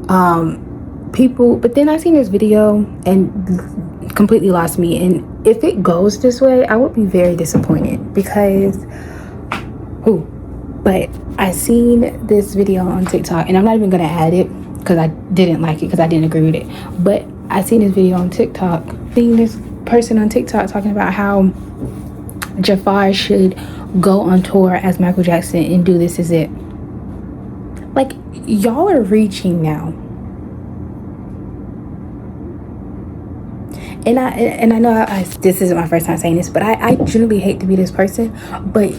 But then I seen this video and completely lost me. And if it goes this way, I would be very disappointed, because but I seen this video on TikTok, and I'm not even gonna add it because I didn't like it, because I didn't agree with it. But I seen this video on TikTok, seeing this person on TikTok talking about how Jafar should go on tour as Michael Jackson and do This Is It. Like, y'all are reaching now. And I know this isn't my first time saying this, but I genuinely hate to be this person, but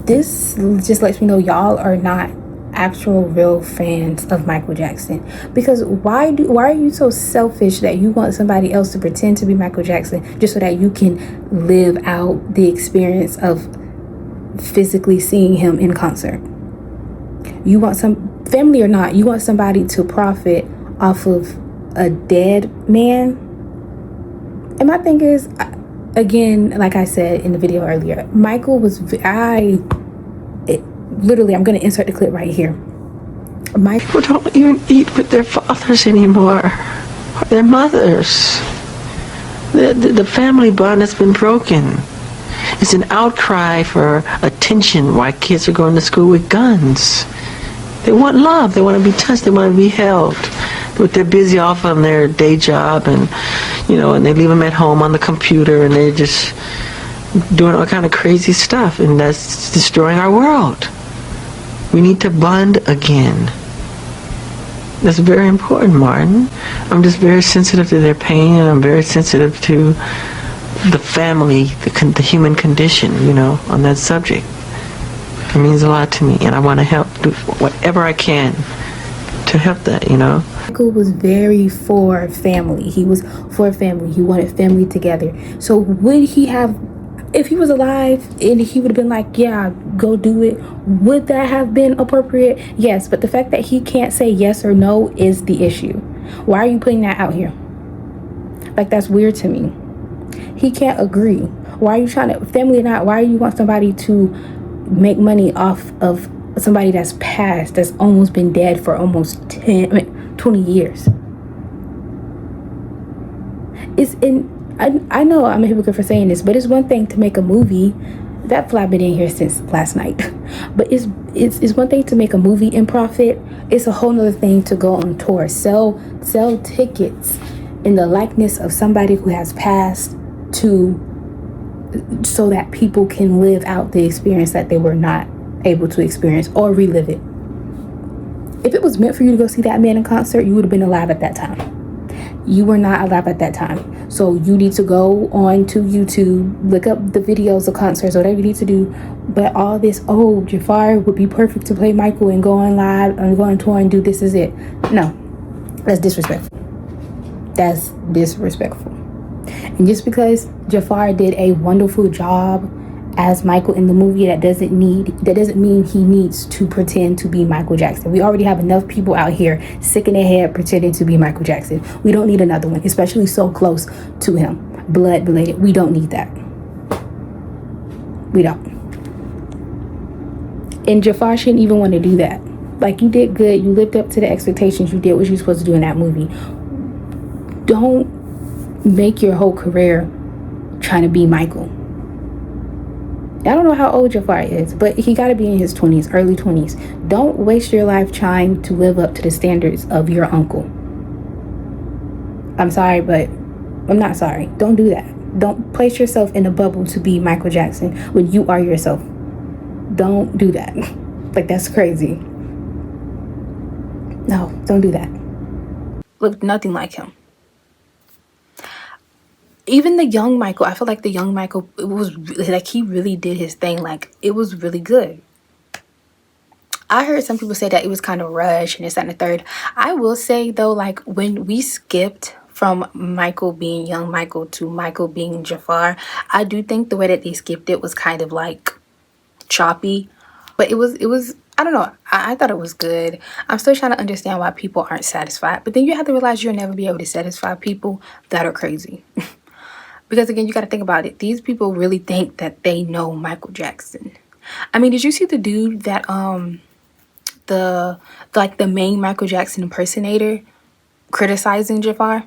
this just lets me know y'all are not actual real fans of Michael Jackson. Because why are you so selfish that you want somebody else to pretend to be Michael Jackson just so that you can live out the experience of physically seeing him in concert? You want some family or not, you want somebody to profit off of a dead man. And my thing is, again, like I said in the video earlier, Michael was, literally, I'm going to insert the clip right here.
People don't even eat with their fathers anymore, or their mothers. The family bond has been broken. It's an outcry for attention why kids are going to school with guns. They want love, they want to be touched, they want to be held. But they're busy off on their day job, and and they leave them at home on the computer, and they're just doing all kind of crazy stuff, and that's destroying our world. We need to bond again. That's very important, Martin. I'm just very sensitive to their pain, and I'm very sensitive to the family, the human condition, on that subject. It means a lot to me, and I want to help do whatever I can to help that.
Michael was very for family. He was for family. He wanted family together. So would he have, if he was alive and he would have been like, yeah, go do it, would that have been appropriate? Yes, but the fact that he can't say yes or no is the issue. Why are you putting that out here? Like, that's weird to me. He can't agree. Why are you trying to, family or not, why do you want somebody to make money off of somebody that's passed, that's almost been dead for almost 20 years? It's in, I know I'm a hypocrite for saying this, but it's one thing to make a movie. That fly been in here since last night. But it's one thing to make a movie and profit. It's a whole nother thing to go on tour, sell tickets in the likeness of somebody who has passed, so that people can live out the experience that they were not able to experience, or relive it. If it was meant for you to go see that man in concert, you would have been alive at that time. You were not alive at that time. So you need to go on to YouTube, look up the videos of concerts, whatever you need to do. But all this, oh, Jafar would be perfect to play Michael and go on live and go on tour and do this is it. No, that's disrespectful. That's disrespectful. And just because Jafar did a wonderful job as Michael in the movie, that doesn't mean he needs to pretend to be Michael Jackson. We already have enough people out here sick in their head pretending to be Michael Jackson. We don't need another one, especially so close to him, blood related. We don't need that. We don't. And Jafar shouldn't even want to do that. Like, you did good. You lived up to the expectations. You did what you're supposed to do in that movie. Don't make your whole career trying to be Michael. I don't know how old Jafar is, but he got to be in his 20s, early 20s. Don't waste your life trying to live up to the standards of your uncle. I'm sorry, but I'm not sorry. Don't do that. Don't place yourself in a bubble to be Michael Jackson when you are yourself. Don't do that. Like, that's crazy. No, don't do that. Looked nothing like him. Even the young Michael, I feel like the young Michael, it was like he really did his thing. Like, it was really good. I heard some people say that it was kind of rushed and this, that, and the third. I will say, though, like, when we skipped from Michael being young Michael to Michael being Jafar, I do think the way that they skipped it was kind of, like, choppy. But it was I don't know. I thought it was good. I'm still trying to understand why people aren't satisfied. But then you have to realize you'll never be able to satisfy people that are crazy. Because, again, you got to think about it. These people really think that they know Michael Jackson. I mean, did you see the dude that, the main Michael Jackson impersonator criticizing Jafar?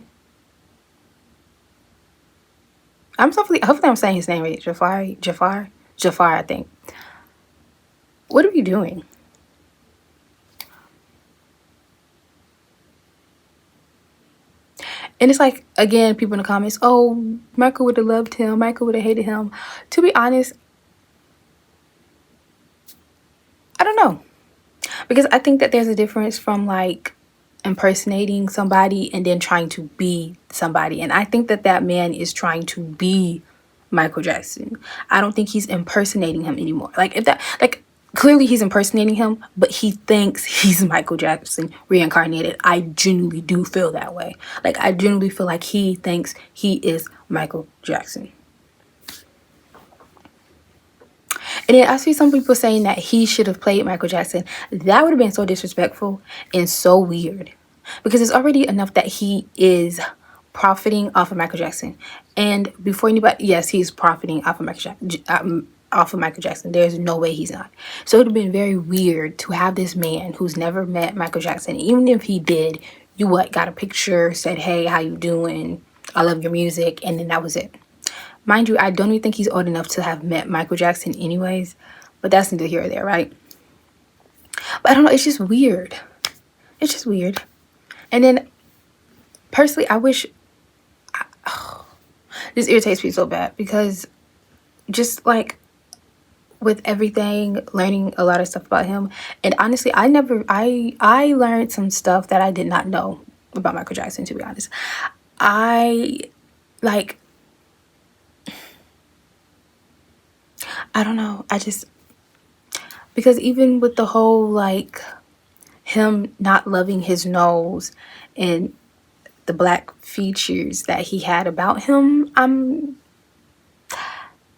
Hopefully I'm saying his name right. Jafar, I think. What are you doing? And it's like, again, people in the comments, oh, Michael would have loved him. Michael would have hated him. To be honest, I don't know. Because I think that there's a difference from, like, impersonating somebody and then trying to be somebody. And I think that that man is trying to be Michael Jackson. I don't think he's impersonating him anymore. Like, if that, like, clearly he's impersonating him, but he thinks he's Michael Jackson reincarnated. I genuinely do feel that way. Like, I genuinely feel like he thinks he is Michael Jackson. And then I see some people saying that he should have played Michael Jackson. That would have been so disrespectful and so weird. Because it's already enough that he is profiting off of Michael Jackson. And before anybody, yes, he's profiting off of Michael Jackson. There's no way he's not. So it would have been very weird to have this man who's never met Michael Jackson. Even if he did, got a picture, said, hey, how you doing? I love your music. And then that was it. Mind you, I don't even think he's old enough to have met Michael Jackson anyways. But that's neither here or there, right? But I don't know. It's just weird. It's just weird. And then, personally, I wish... this irritates me so bad. Because just, like... with everything, learning a lot of stuff about him. And honestly, I learned some stuff that I did not know about Michael Jackson, to be honest. I like I don't know. I just, because even with the whole like him not loving his nose and the black features that he had about him, I'm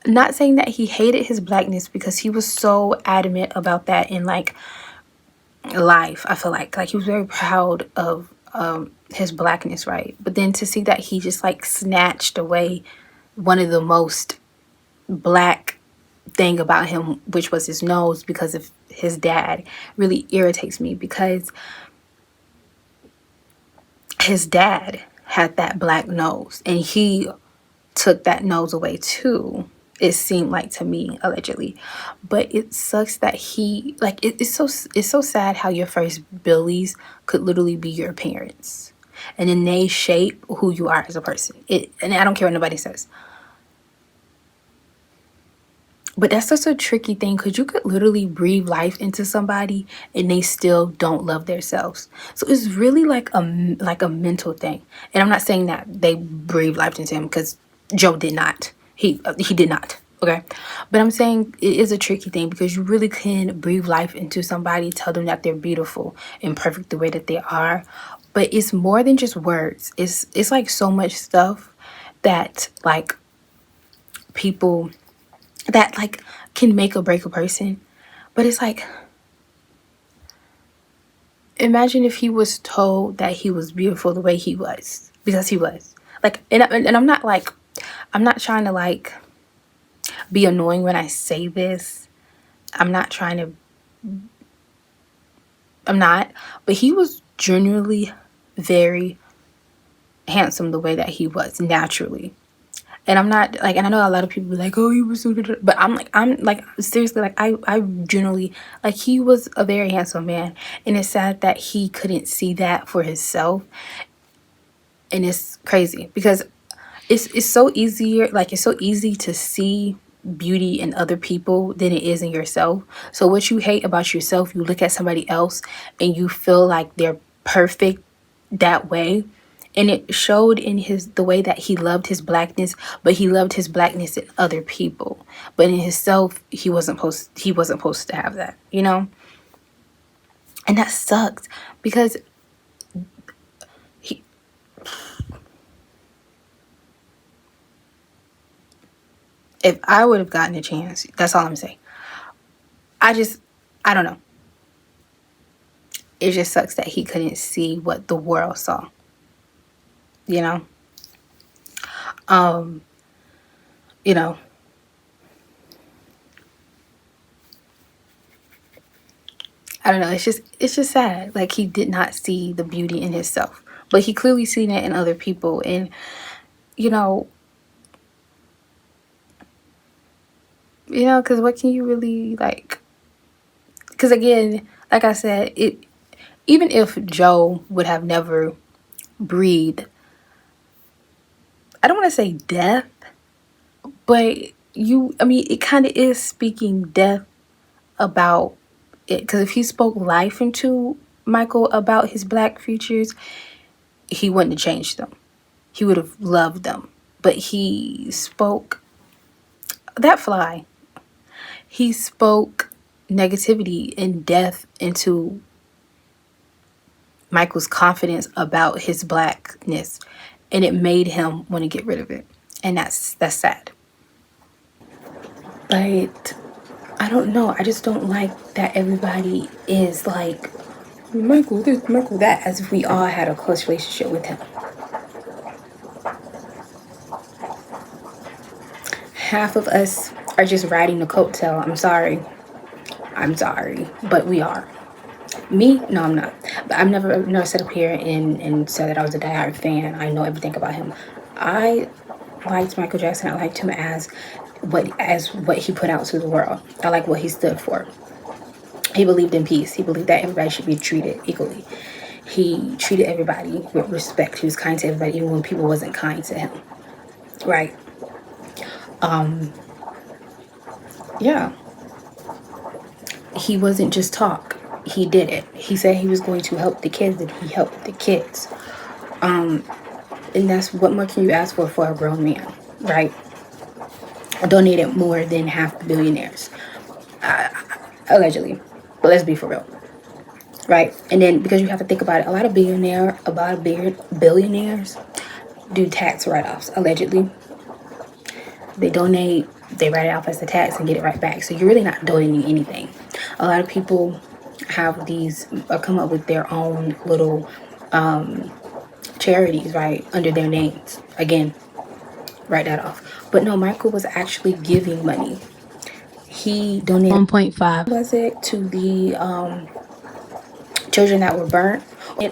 not saying that he hated his blackness, because he was so adamant about that in like life. I feel like he was very proud of his blackness, right? But then to see that he just like snatched away one of the most black thing about him, which was his nose, because of his dad, really irritates me, because his dad had that black nose and he took that nose away too, it seemed like to me, allegedly. But it sucks that he like it's so sad how your first billies could literally be your parents, and then they shape who you are as a person. And I don't care what nobody says. But that's such a tricky thing, because you could literally breathe life into somebody and they still don't love themselves. So it's really like a mental thing. And I'm not saying that they breathe life into him, because Joe did not. He did not. Okay. But I'm saying it is a tricky thing, because you really can breathe life into somebody, tell them that they're beautiful and perfect the way that they are. But it's more than just words. It's like so much stuff that like people that like can make or break a person. But it's like, imagine if he was told that he was beautiful the way he was, because he was like, and I'm not like, I'm not trying to like be annoying when I say this. I'm not, but he was genuinely very handsome the way that he was naturally. And I'm not like, and I know a lot of people be like, oh, he was so good, but I'm like seriously, like I generally, like, he was a very handsome man, and it's sad that he couldn't see that for himself. And it's crazy, because it's so easier, like it's so easy to see beauty in other people than it is in yourself. So what you hate about yourself, you look at somebody else and you feel like they're perfect that way. And it showed in the way that he loved his blackness, but he loved his blackness in other people. But in himself, he wasn't supposed to have that, you know? And that sucks, because if I would have gotten a chance, that's all I'm saying. I don't know. It just sucks that he couldn't see what the world saw, you know? You know, I don't know. It's just sad. Like, he did not see the beauty in himself, but he clearly seen it in other people. And, you know, because what can you really like? Because again, like I said, even if Joe would have never breathed, I don't want to say death, but I mean, it kind of is speaking death about it. Because if he spoke life into Michael about his black features, he wouldn't have changed them. He would have loved them. But he spoke that fly. He spoke negativity and death into Michael's confidence about his blackness, and it made him want to get rid of it. And that's sad. But I don't know. I just don't like that everybody is like, Michael this, Michael that, as if we all had a close relationship with him. Half of us are just riding the coattail. I'm sorry, but we are. Me? No, I'm not. But I've never sat up here and said that I was a diehard fan. I know everything about him. I liked Michael Jackson. I liked him as what he put out to the world. I like what he stood for. He believed in peace. He believed that everybody should be treated equally. He treated everybody with respect. He was kind to everybody, even when people wasn't kind to him. Right? Yeah. he wasn't just talk, he did it. He said he was going to help the kids, and he helped the kids. And that's, what more can you ask for a grown man, right? Donated more than half the billionaires, allegedly. But let's be for real, right? And then, because you have to think about it, a lot of billionaires do tax write-offs, allegedly. They donate, they write it off as a tax and get it right back. So you're really not donating anything. A lot of people have these, come up with their own little charities, right, under their names. Again, write that off. But no, Michael was actually giving money. He donated 1.5, was it, to the children that were burnt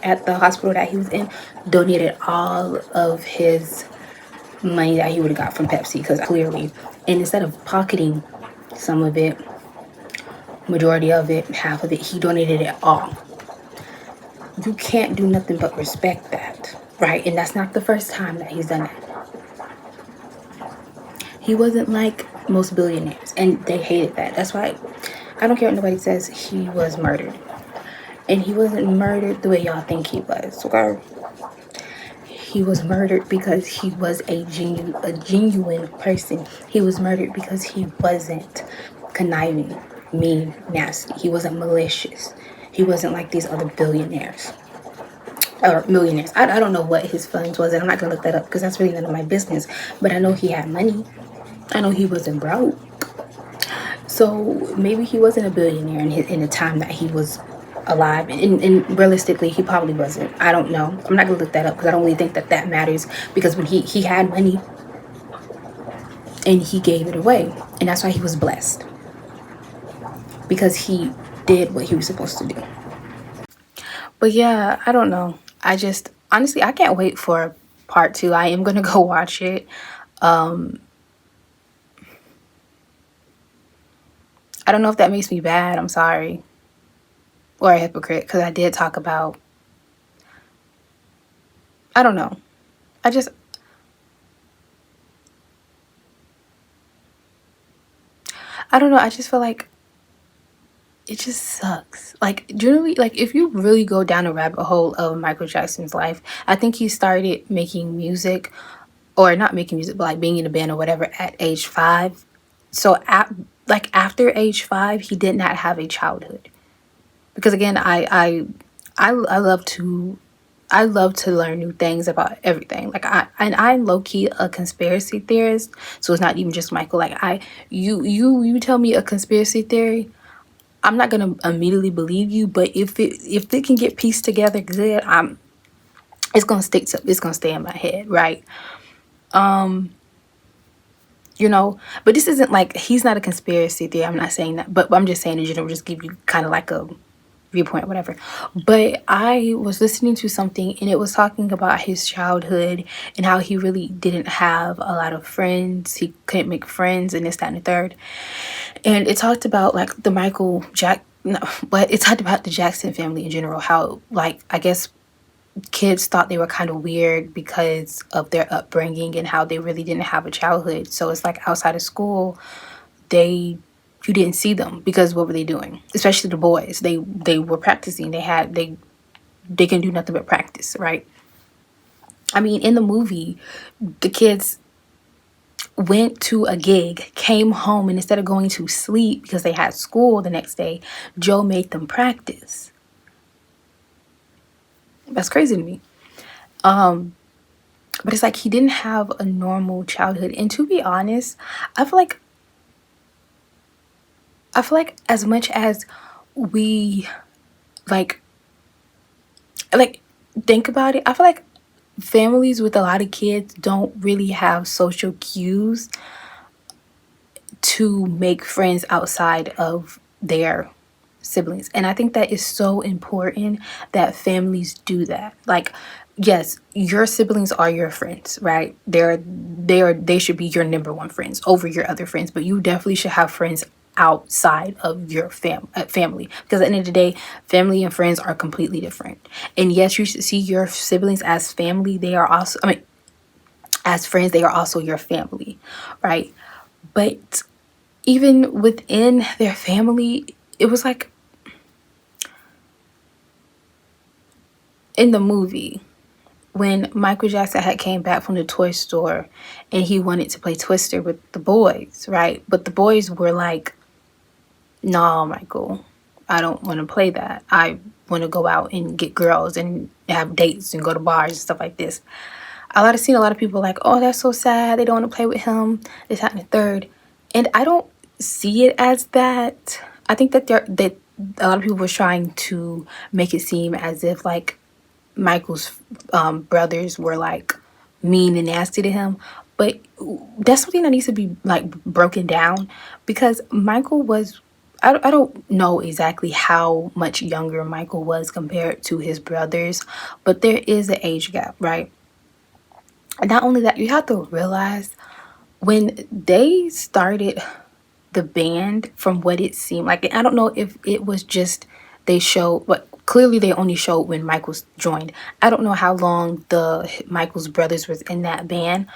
at the hospital that he was in. Donated all of his money that he would have got from Pepsi, because clearly, and instead of pocketing some of it, majority of it, half of it, he donated it all. You can't do nothing but respect that, right? And that's not the first time that he's done that. He wasn't like most billionaires, and they hated that. That's why I don't care what nobody says. He was murdered, and he wasn't murdered the way y'all think he was, okay? He was murdered because he was a genuine person. He was murdered because he wasn't conniving, mean, nasty. He wasn't malicious. He wasn't like these other billionaires or millionaires. I don't know what his funds was, and I'm not gonna look that up because that's really none of my business. But I know he had money. I know he wasn't broke. So maybe he wasn't a billionaire in the time that he was alive, and realistically he probably wasn't. I don't know. I'm not gonna look that up because I don't really think that matters, because when he had money and he gave it away, and that's why he was blessed, because he did what he was supposed to do. But yeah, I don't know. I just, honestly, I can't wait for part 2. I am gonna go watch it. I don't know if that makes me bad, I'm sorry, or a hypocrite, because I did talk about, I don't know. I don't know. I just feel like it just sucks. Like, generally, like, if you really go down a rabbit hole of Michael Jackson's life, I think he started making music, or not making music, but like being in a band or whatever, at age 5. So after age 5, he did not have a childhood. Because again, I love to learn new things about everything. Like, I'm low key a conspiracy theorist, so it's not even just Michael. Like, you tell me a conspiracy theory, I'm not gonna immediately believe you, but if it can get pieced together good, it's gonna stay in my head, right? You know, but this isn't like, he's not a conspiracy theory. I'm not saying that, but I'm just saying in general, just give you kind of like a viewpoint, whatever. But I was listening to something, and it was talking about his childhood and how he really didn't have a lot of friends. He couldn't make friends, and this, that, and the third. And it talked about like it talked about the Jackson family in general, how, like, I guess kids thought they were kind of weird because of their upbringing and how they really didn't have a childhood. So it's like outside of school, you didn't see them, because what were they doing? Especially the boys. They were practicing. They can do nothing but practice, right? I mean, in the movie, the kids went to a gig, came home, and instead of going to sleep because they had school the next day, Joe made them practice. That's crazy to me. But it's like he didn't have a normal childhood. And to be honest, I feel like as much as we like think about it, I feel like families with a lot of kids don't really have social cues to make friends outside of their siblings. And I think that is so important that families do that. Like, yes, your siblings are your friends, right? They should be your number one friends over your other friends, but you definitely should have friends outside of your family, because at the end of the day, family and friends are completely different. And yes, you should see your siblings as family. They are also, as friends, they are also your family, right? But even within their family, it was like in the movie when Michael Jackson had came back from the toy store and he wanted to play Twister with the boys, right? But the boys were like, "No, Michael, I don't want to play that. I want to go out and get girls and have dates and go to bars and stuff like this." I've seen a lot of people like, "Oh, that's so sad. They don't want to play with him. This, that, and the third." And I don't see it as that. I think that that a lot of people were trying to make it seem as if like Michael's brothers were like mean and nasty to him. But that's something that needs to be like broken down, because Michael was, I don't know exactly how much younger Michael was compared to his brothers, but there is an age gap, right? And not only that, you have to realize when they started the band, from what it seemed like, and I don't know if it was just they showed, but clearly they only showed when Michael's joined. I don't know how long the Michael's brothers was in that band,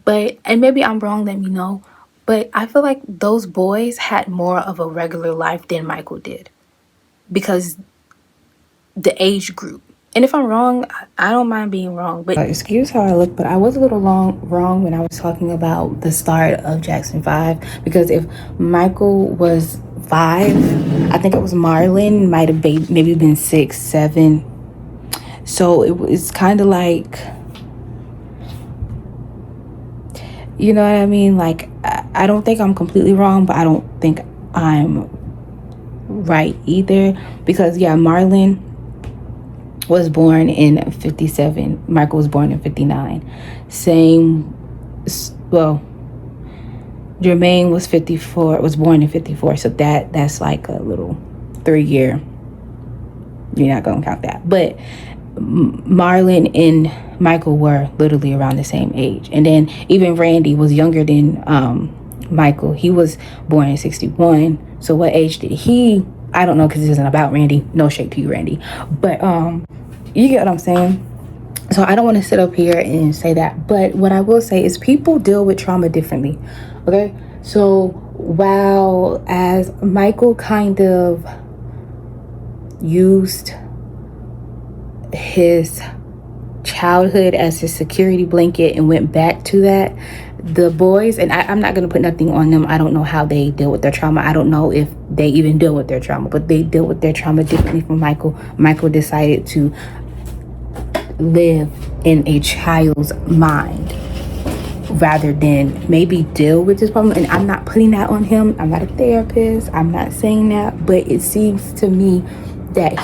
but, and maybe I'm wrong, let me know, but I feel like those boys had more of a regular life than Michael did, because the age group. And if I'm wrong, I don't mind being wrong. But excuse how I look, but I was a little wrong when I was talking about the start of Jackson 5. Because if Michael was 5, I think it was Marlon, might have maybe been 6, 7. So it's kind of like, you know what I mean? Like, I don't think I'm completely wrong, but I don't think I'm right either. Because, yeah, Marlon was born in 57. Michael was born in 59. Same, well, Jermaine was 54, was born in 54. So that's like a little 3-year. You're not gonna count that. But Marlon and Michael were literally around the same age. And then even Randy was younger than Michael. He was born in 61. So what age did he? I don't know, because this isn't about Randy. No shade to you, Randy. But you get what I'm saying? So I don't want to sit up here and say that. But what I will say is people deal with trauma differently. Okay? So while as Michael kind of used his childhood as his security blanket and went back to that, the boys, and I'm not going to put nothing on them. I don't know how they deal with their trauma. I don't know if they even deal with their trauma, but they deal with their trauma differently from Michael. Michael decided to live in a child's mind rather than maybe deal with this problem. And I'm not putting that on him. I'm not a therapist. I'm not saying that, but it seems to me that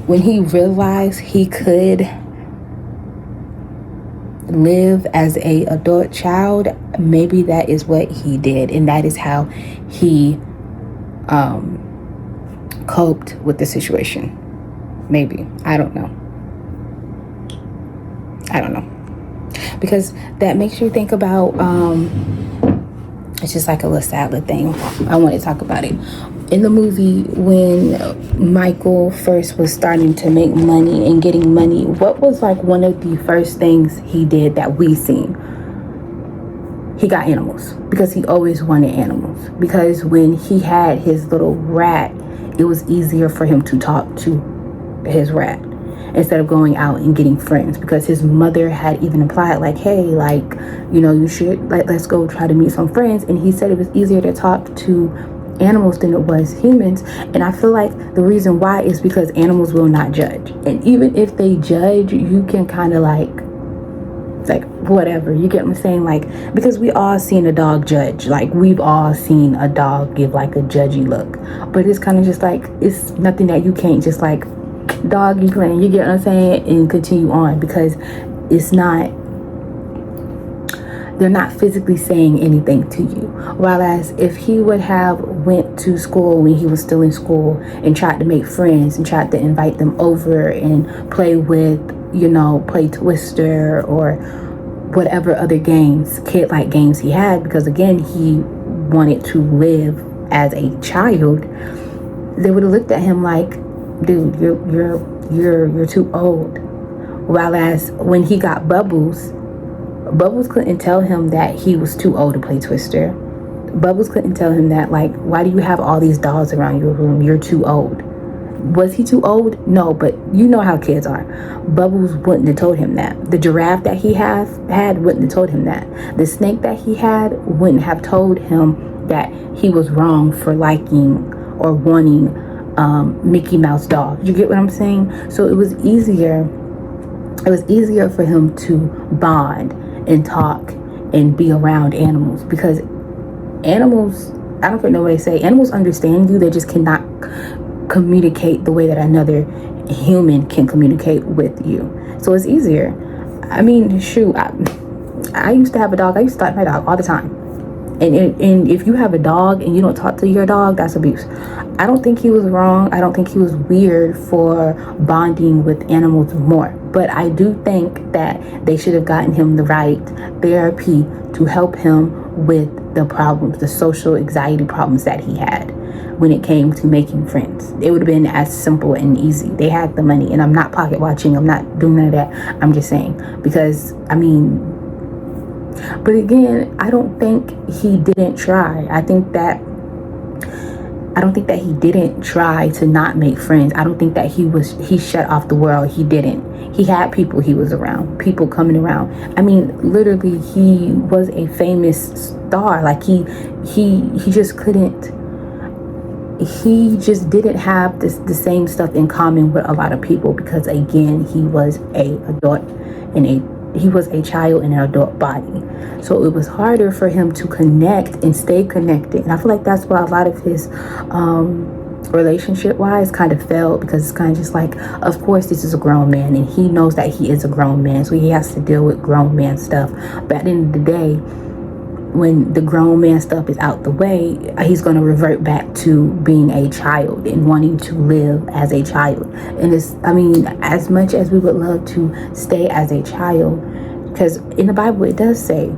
when he realized he could live as a adult child, maybe that is what he did, and that is how he coped with the situation. Maybe, I don't know, because that makes you think about it's just like a little sad little thing. I want to talk about it. In the movie, when Michael first was starting to make money and getting money, what was like one of the first things he did that we seen? He got animals, because he always wanted animals. Because when he had his little rat, it was easier for him to talk to his rat instead of going out and getting friends, because his mother had even implied like, hey, like, you know, you should, like, let's go try to meet some friends. And he said it was easier to talk to animals than it was humans. And I feel like the reason why is because animals will not judge, and even if they judge, you can kind of like, it's like whatever, you get what I'm saying? Like, because we all seen a dog judge, like we've all seen a dog give like a judgy look, but it's kind of just like, it's nothing that you can't just like, dog, you playing, you get what I'm saying, and continue on, because it's not, they're not physically saying anything to you. Whereas if he would have went to school when he was still in school and tried to make friends and tried to invite them over and play with, you know, play Twister or whatever other games, kid-like games he had, because again, he wanted to live as a child, they would have looked at him like, dude, you're too old. Whereas when he got Bubbles couldn't tell him that he was too old to play Twister. Bubbles couldn't tell him that, like, why do you have all these dolls around your room? You're too old. Was he too old? No, but you know how kids are. Bubbles wouldn't have told him that. The giraffe that he had wouldn't have told him that. The snake that he had wouldn't have told him that he was wrong for liking or wanting Mickey Mouse dolls. You get what I'm saying? So it was easier for him to bond and talk and be around animals, because animals, I don't know what they say, animals understand you, they just cannot communicate the way that another human can communicate with you. So it's easier. I mean, shoot, I used to have a dog. I used to talk to my dog all the time. And if you have a dog and you don't talk to your dog, that's abuse. I don't think he was wrong. I don't think he was weird for bonding with animals more. But I do think that they should have gotten him the right therapy to help him with the problems, the social anxiety problems that he had when it came to making friends. It would have been as simple and easy. They had the money, and I'm not pocket watching. I'm not doing none of that. I'm just saying, because, I mean, but again, I don't think he didn't try. I don't think that he didn't try to not make friends. I don't think that he shut off the world. He didn't. He had people he was around, people coming around. I mean, literally, he was a famous star. Like, he just couldn't, he just didn't have the same stuff in common with a lot of people, because again, he was a adult and he was a child in an adult body. So it was harder for him to connect and stay connected. And I feel like that's why a lot of his relationship wise kind of failed, because it's kind of just like, of course this is a grown man and he knows that he is a grown man, so he has to deal with grown man stuff. But at the end of the day, when the grown man stuff is out the way, he's going to revert back to being a child and wanting to live as a child. And it's, I mean, as much as we would love to stay as a child, because in the Bible it does say,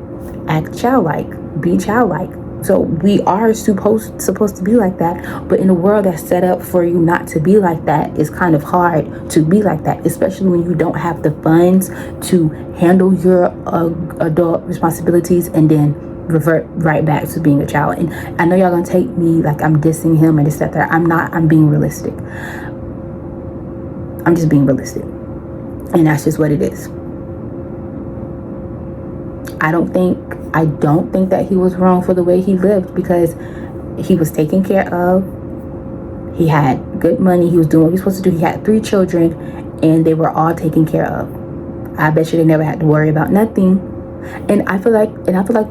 act childlike, be childlike. So we are supposed to be like that, but in a world that's set up for you not to be like that, it's kind of hard to be like that, especially when you don't have the funds to handle your adult responsibilities and then revert right back to being a child. And I know y'all gonna take me like I'm dissing him and this, that, that. I'm not. I'm being realistic. I'm just being realistic, and that's just what it is. I don't think that he was wrong for the way he lived, because he was taken care of. He had good money. He was doing what he was supposed to do. He had 3 children, and they were all taken care of. I bet you they never had to worry about nothing. And I feel like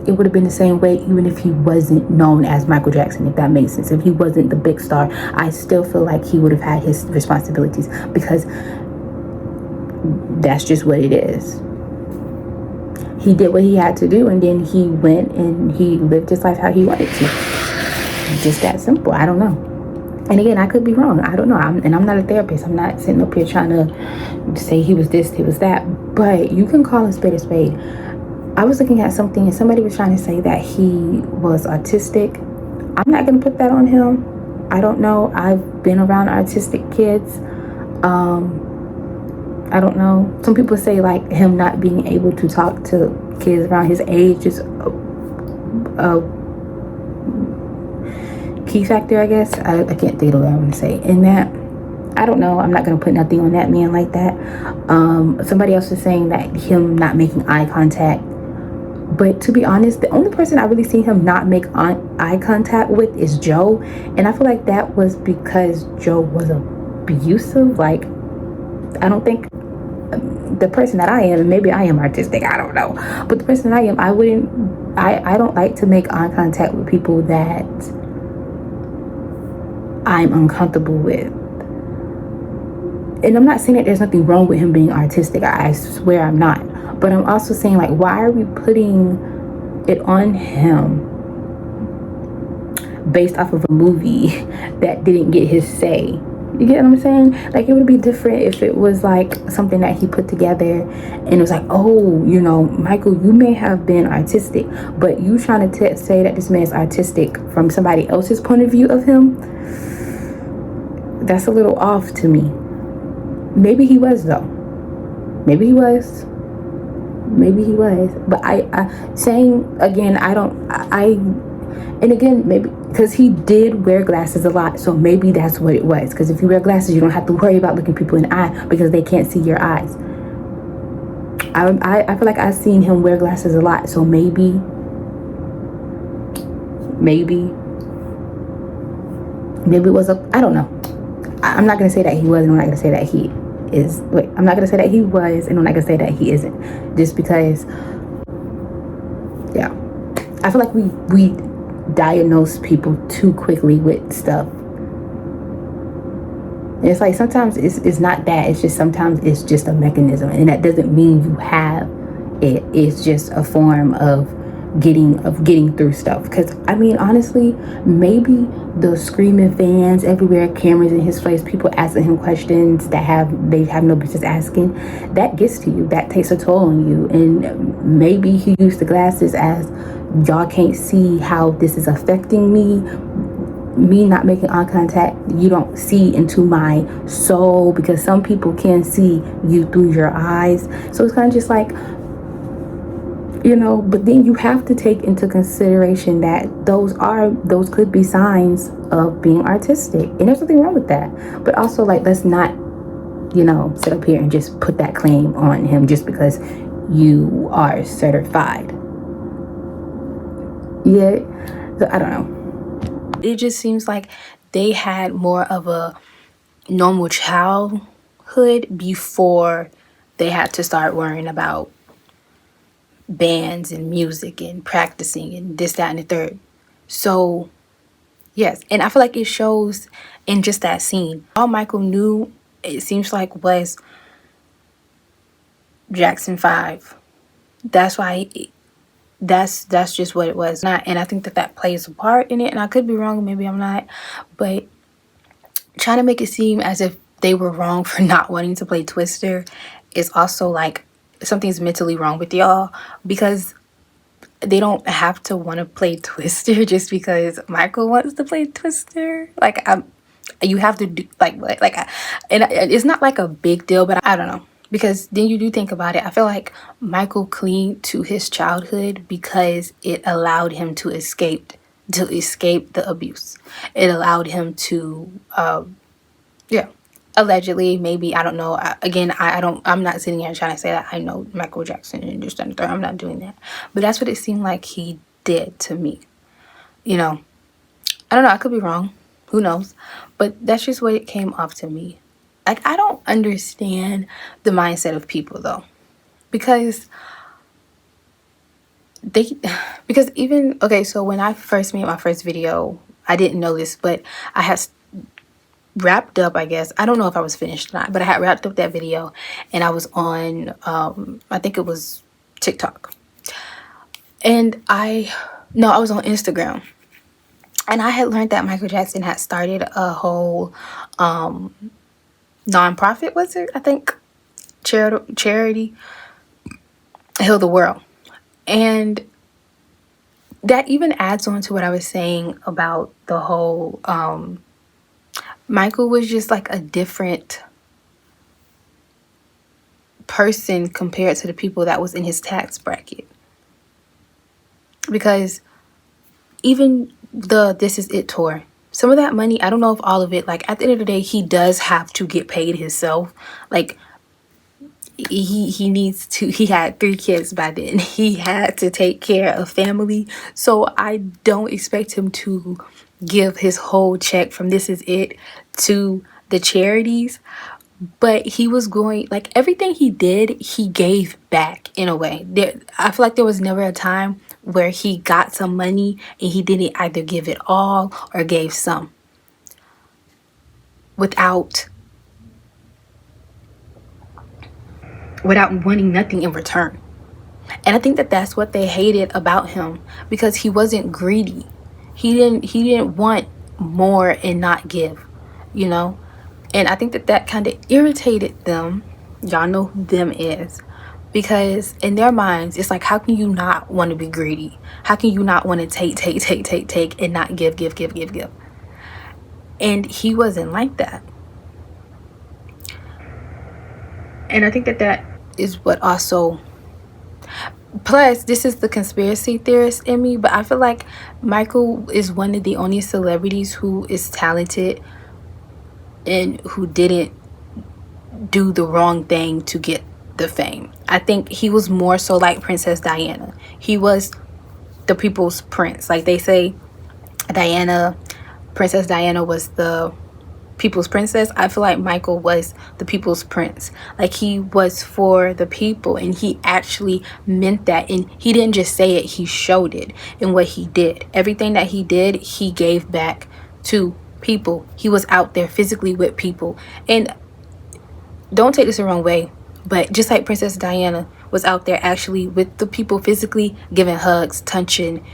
it would have been the same way even if he wasn't known as Michael Jackson, if that makes sense. If he wasn't the big star, I still feel like he would have had his responsibilities, because that's just what it is. He did what he had to do, and then he went and he lived his life how he wanted to. Just that simple. I don't know. And again, I could be wrong. I don't know. I'm not a therapist. I'm not sitting up here trying to say he was this, he was that. But you can call a spade a spade. I was looking at something and somebody was trying to say that he was autistic. I'm not going to put that on him. I don't know. I've been around autistic kids. I don't know. Some people say like him not being able to talk to kids around his age is a key factor, I guess. I can't think of what I want to say in that. I don't know. I'm not going to put nothing on that man like that. Somebody else is saying that him not making eye contact. But to be honest, the only person I really see him not make eye contact with is Joe. And I feel like that was because Joe was abusive. Like, I don't think the person that I am, and maybe I am artistic, I don't know. But the person that I am, I don't like to make eye contact with people that I'm uncomfortable with. And I'm not saying that there's nothing wrong with him being artistic. I swear I'm not. But I'm also saying, like, why are we putting it on him based off of a movie that didn't get his say? You get what I'm saying? Like, it would be different if it was like something that he put together and it was like, oh, you know, Michael, you may have been artistic, but you trying to say that this man is artistic from somebody else's point of view of him, that's a little off to me. Maybe he was, though. Maybe he was. But I saying again, And again, maybe because he did wear glasses a lot, so maybe that's what it was. Because if you wear glasses, you don't have to worry about looking people in the eye because they can't see your eyes. I feel like I've seen him wear glasses a lot, so maybe it was I don't know. I'm not gonna say that he was, and I'm not gonna say that he is. Wait, I'm not gonna say that he was, and I'm not gonna say that he isn't, just because. Yeah, I feel like we diagnose people too quickly with stuff. And it's like sometimes it's not that. It's just sometimes it's just a mechanism, and that doesn't mean you have it. It's just a form of getting through stuff. Because I mean, honestly, maybe the screaming fans everywhere, cameras in his face, people asking him questions that they have no business asking, that gets to you. That takes a toll on you. And maybe he used the glasses as, y'all can't see how this is affecting me not making eye contact. You don't see into my soul, because some people can see you through your eyes. So it's kind of just like, but then you have to take into consideration that those could be signs of being artistic, and there's nothing wrong with that. But also, like, let's not sit up here and just put that claim on him just because you are certified. Yeah, so I don't know. It just seems like they had more of a normal childhood before they had to start worrying about bands and music and practicing and this, that, and the third. So yes, and I feel like it shows in just that scene. All Michael knew, it seems like, was Jackson 5. That's why that's just what it was. And I think that plays a part in it, and I could be wrong, maybe I'm not, but trying to make it seem as if they were wrong for not wanting to play Twister is also like something's mentally wrong with y'all, because they don't have to want to play Twister just because Michael wants to play Twister. Like, you have to do and it's not like a big deal, but I don't know, because then you do think about it. I feel like Michael cleaved to his childhood because it allowed him to escape the abuse. It allowed him to allegedly, maybe, I don't know. I'm not sitting here trying to say that I know Michael Jackson and this and the third. I'm not doing that, but that's what it seemed like he did to me. I don't know, I could be wrong, who knows, but that's just what it came off to me. Like, I don't understand the mindset of people though, because even, okay, so when I first made my first video, I didn't know this, but I had wrapped up, I guess. I don't know if I was finished or not, but I had wrapped up that video, and I was on I think it was TikTok, and I was on Instagram, and I had learned that Michael Jackson had started a whole nonprofit, was it, I think, charity, Heal the World. And that even adds on to what I was saying about the whole Michael was just like a different person compared to the people that was in his tax bracket. Because even the This Is It tour, some of that money, I don't know if all of it, like, at the end of the day, he does have to get paid himself. Like, he needs to, he had 3 kids by then. He had to take care of family. So I don't expect him to give his whole check from This Is It to the charities, but he was going, like, everything he did, he gave back in a way. I feel like there was never a time where he got some money and he didn't either give it all or gave some without wanting nothing in return. And I think that that's what they hated about him, because he wasn't greedy. He didn't want more and not give, and I think that kind of irritated them. Y'all know who them is, because in their minds it's like, how can you not want to be greedy? How can you not want to take and not give? And he wasn't like that. And I think that is what also Plus, this is the conspiracy theorist in me, but I feel like Michael is one of the only celebrities who is talented and who didn't do the wrong thing to get the fame. I think he was more so like Princess Diana. He was the people's prince. Like they say, Princess Diana was the people's princess. I feel like Michael was the people's prince. Like he was for the people, and he actually meant that, and he didn't just say it, he showed it in what he did. Everything that he did, he gave back to people. He was out there physically with people. And don't take this the wrong way, but just like Princess Diana was out there actually with the people, physically giving hugs, touching,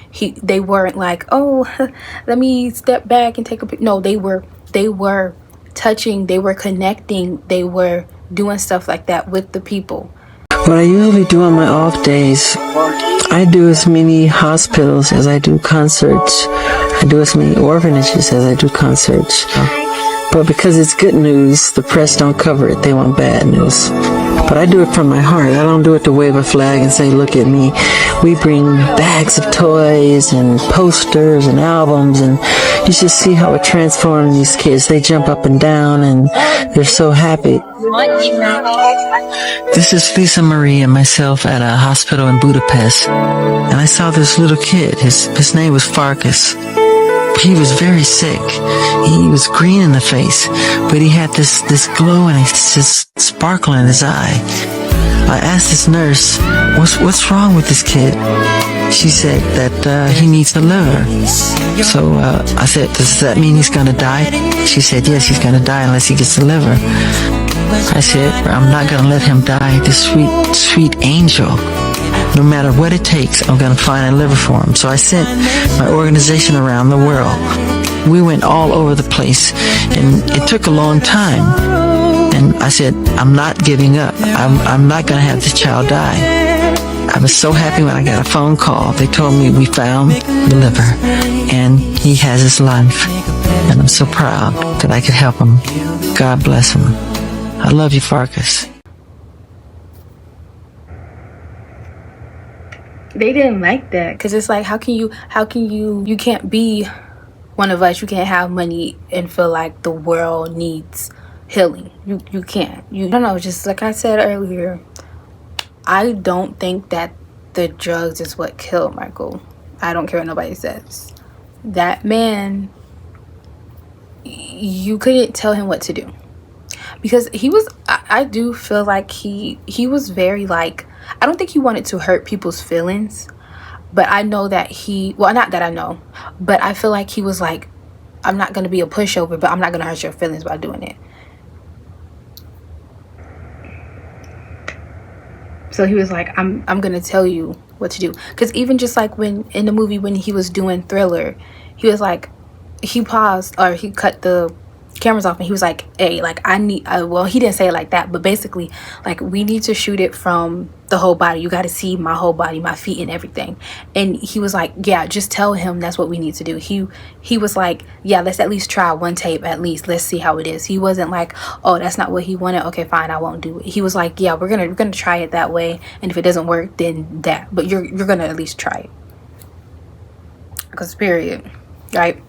they weren't like, oh, let me step back and take a pic. No, they were touching, they were connecting, they were doing stuff like that with the people.
What I usually do on my off days, I do as many hospitals as I do concerts. I do as many orphanages as I do concerts. But because it's good news, the press don't cover it. They want bad news. But I do it from my heart. I don't do it to wave a flag and say, look at me. We bring bags of toys and posters and albums, and you should see how it transforms these kids. They jump up and down and they're so happy. This is Lisa Marie and myself at a hospital in Budapest. And I saw this little kid. His name was Farkas. He was very sick. He was green in the face, but he had this glow and this sparkle in his eye. I asked this nurse, what's wrong with this kid? She said that he needs a liver. So I said, does that mean he's gonna die? She said, yes, he's gonna die unless he gets a liver. I said, I'm not gonna let him die. This sweet, sweet angel. No matter what it takes, I'm going to find a liver for him. So I sent my organization around the world. We went all over the place, and it took a long time. And I said, I'm not giving up. I'm not going to have this child die. I was so happy when I got a phone call. They told me we found the liver, and he has his life. And I'm so proud that I could help him. God bless him. I love you, Farkas.
They didn't like that because it's like, how can you can't be one of us. You can't have money and feel like the world needs healing. You can't. You don't know, just like I said earlier, I don't think that the drugs is what killed Michael. I don't care what nobody says. That man, you couldn't tell him what to do. Because he was, I do feel like he was very like, I don't think he wanted to hurt people's feelings, but I know that not that I know, but I feel like he was like, I'm not going to be a pushover, but I'm not going to hurt your feelings by doing it. So he was like, I'm going to tell you what to do. Because even just like when in the movie, when he was doing Thriller, he was like, he paused or he cut the cameras off and he was like, hey, like I need, well, he didn't say it like that, but basically like we need to shoot it from the whole body. You got to see my whole body, my feet and everything. And he was like, yeah, just tell him that's what we need to do. He was like, yeah, let's at least try one tape at least. Let's see how it is. He wasn't like, oh, that's not what he wanted. Okay, fine, I won't do it. He was like, yeah, we're gonna try it that way, and if it doesn't work, then that. But you're gonna at least try it. Because period, right?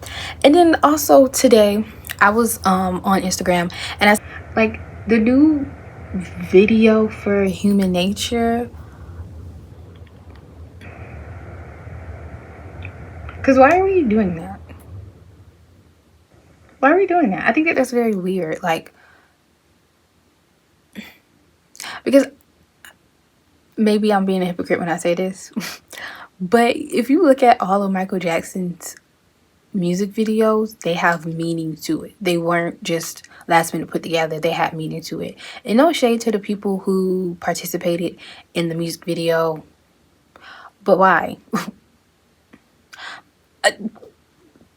And then also today, I was on Instagram and I like the new video for Human Nature. Because why are we doing that? Why are we doing that? I think that that's very weird. Like, because maybe I'm being a hypocrite when I say this, but if you look at all of Michael Jackson's music videos, they have meaning to it. They weren't just last minute put together. They had meaning to it. And no shade to the people who participated in the music video, but why?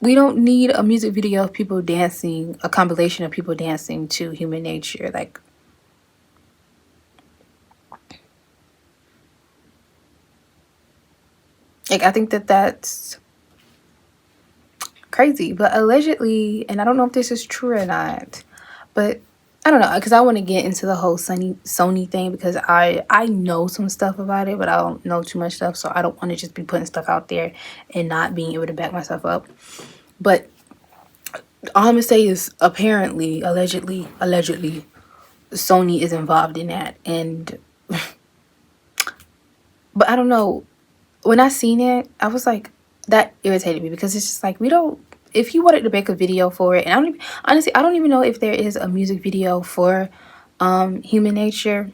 We don't need a music video of people dancing, a compilation of people dancing to Human Nature. Like I think that that's crazy. But allegedly, and I don't know if this is true or not, but I don't know, because I want to get into the whole Sony thing, because I know some stuff about it, but I don't know too much stuff, so I don't want to just be putting stuff out there and not being able to back myself up. But all I'm gonna say is, apparently, allegedly, Sony is involved in that, and but I don't know. When I seen it, I was like, that irritated me, because it's just like, we don't. If you wanted to make a video for it, and honestly, I don't even know if there is a music video for Human Nature.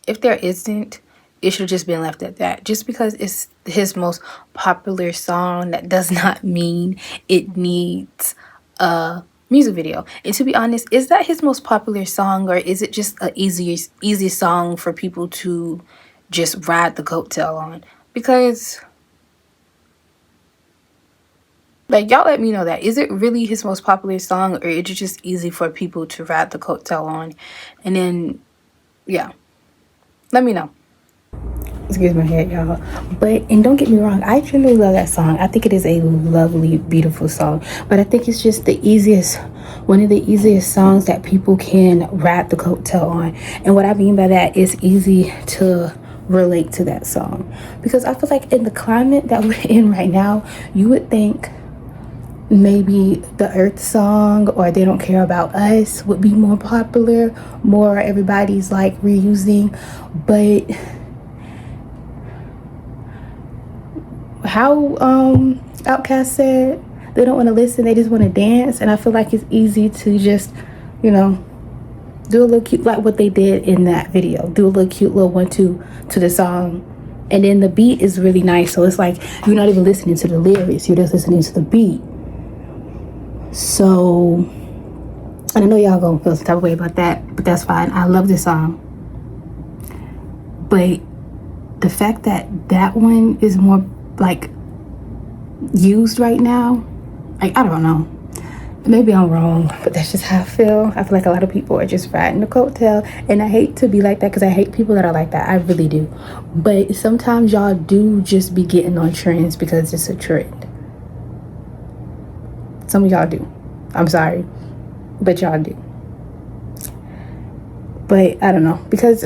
If there isn't, it should have just been left at that. Just because it's his most popular song, that does not mean it needs a music video. And to be honest, is that his most popular song, or is it just a easy song for people to just ride the coattail on? Because, like, y'all let me know that. Is it really his most popular song, or is it just easy for people to ride the coattail on? And then, yeah, let me know. Excuse my head, y'all. But, and don't get me wrong, I truly love that song. I think it is a lovely, beautiful song. But I think it's just one of the easiest songs that people can ride the coattail on. And what I mean by that is easy to relate to that song. Because I feel like in the climate that we're in right now, you would think maybe the Earth song, or They Don't Care About Us, would be more popular, more everybody's like reusing. But how Outkast said, they don't want to listen, they just want to dance. And I feel like it's easy to just, you know, do a little cute, like what they did in that video, do a little cute little 1-2 to the song, and then the beat is really nice, so it's like you're not even listening to the lyrics, you're just listening to the beat. So, and I know y'all gonna feel some type of way about that, but that's fine. I love this song, but the fact that that one is more like used right now, like, I don't know, maybe I'm wrong, but that's just how I feel. I feel like a lot of people are just riding the coattail, and I hate to be like that, because I hate people that are like that. I really do. But sometimes y'all do just be getting on trends because it's a trend. Some of y'all do. I'm sorry, but y'all do. But I don't know, because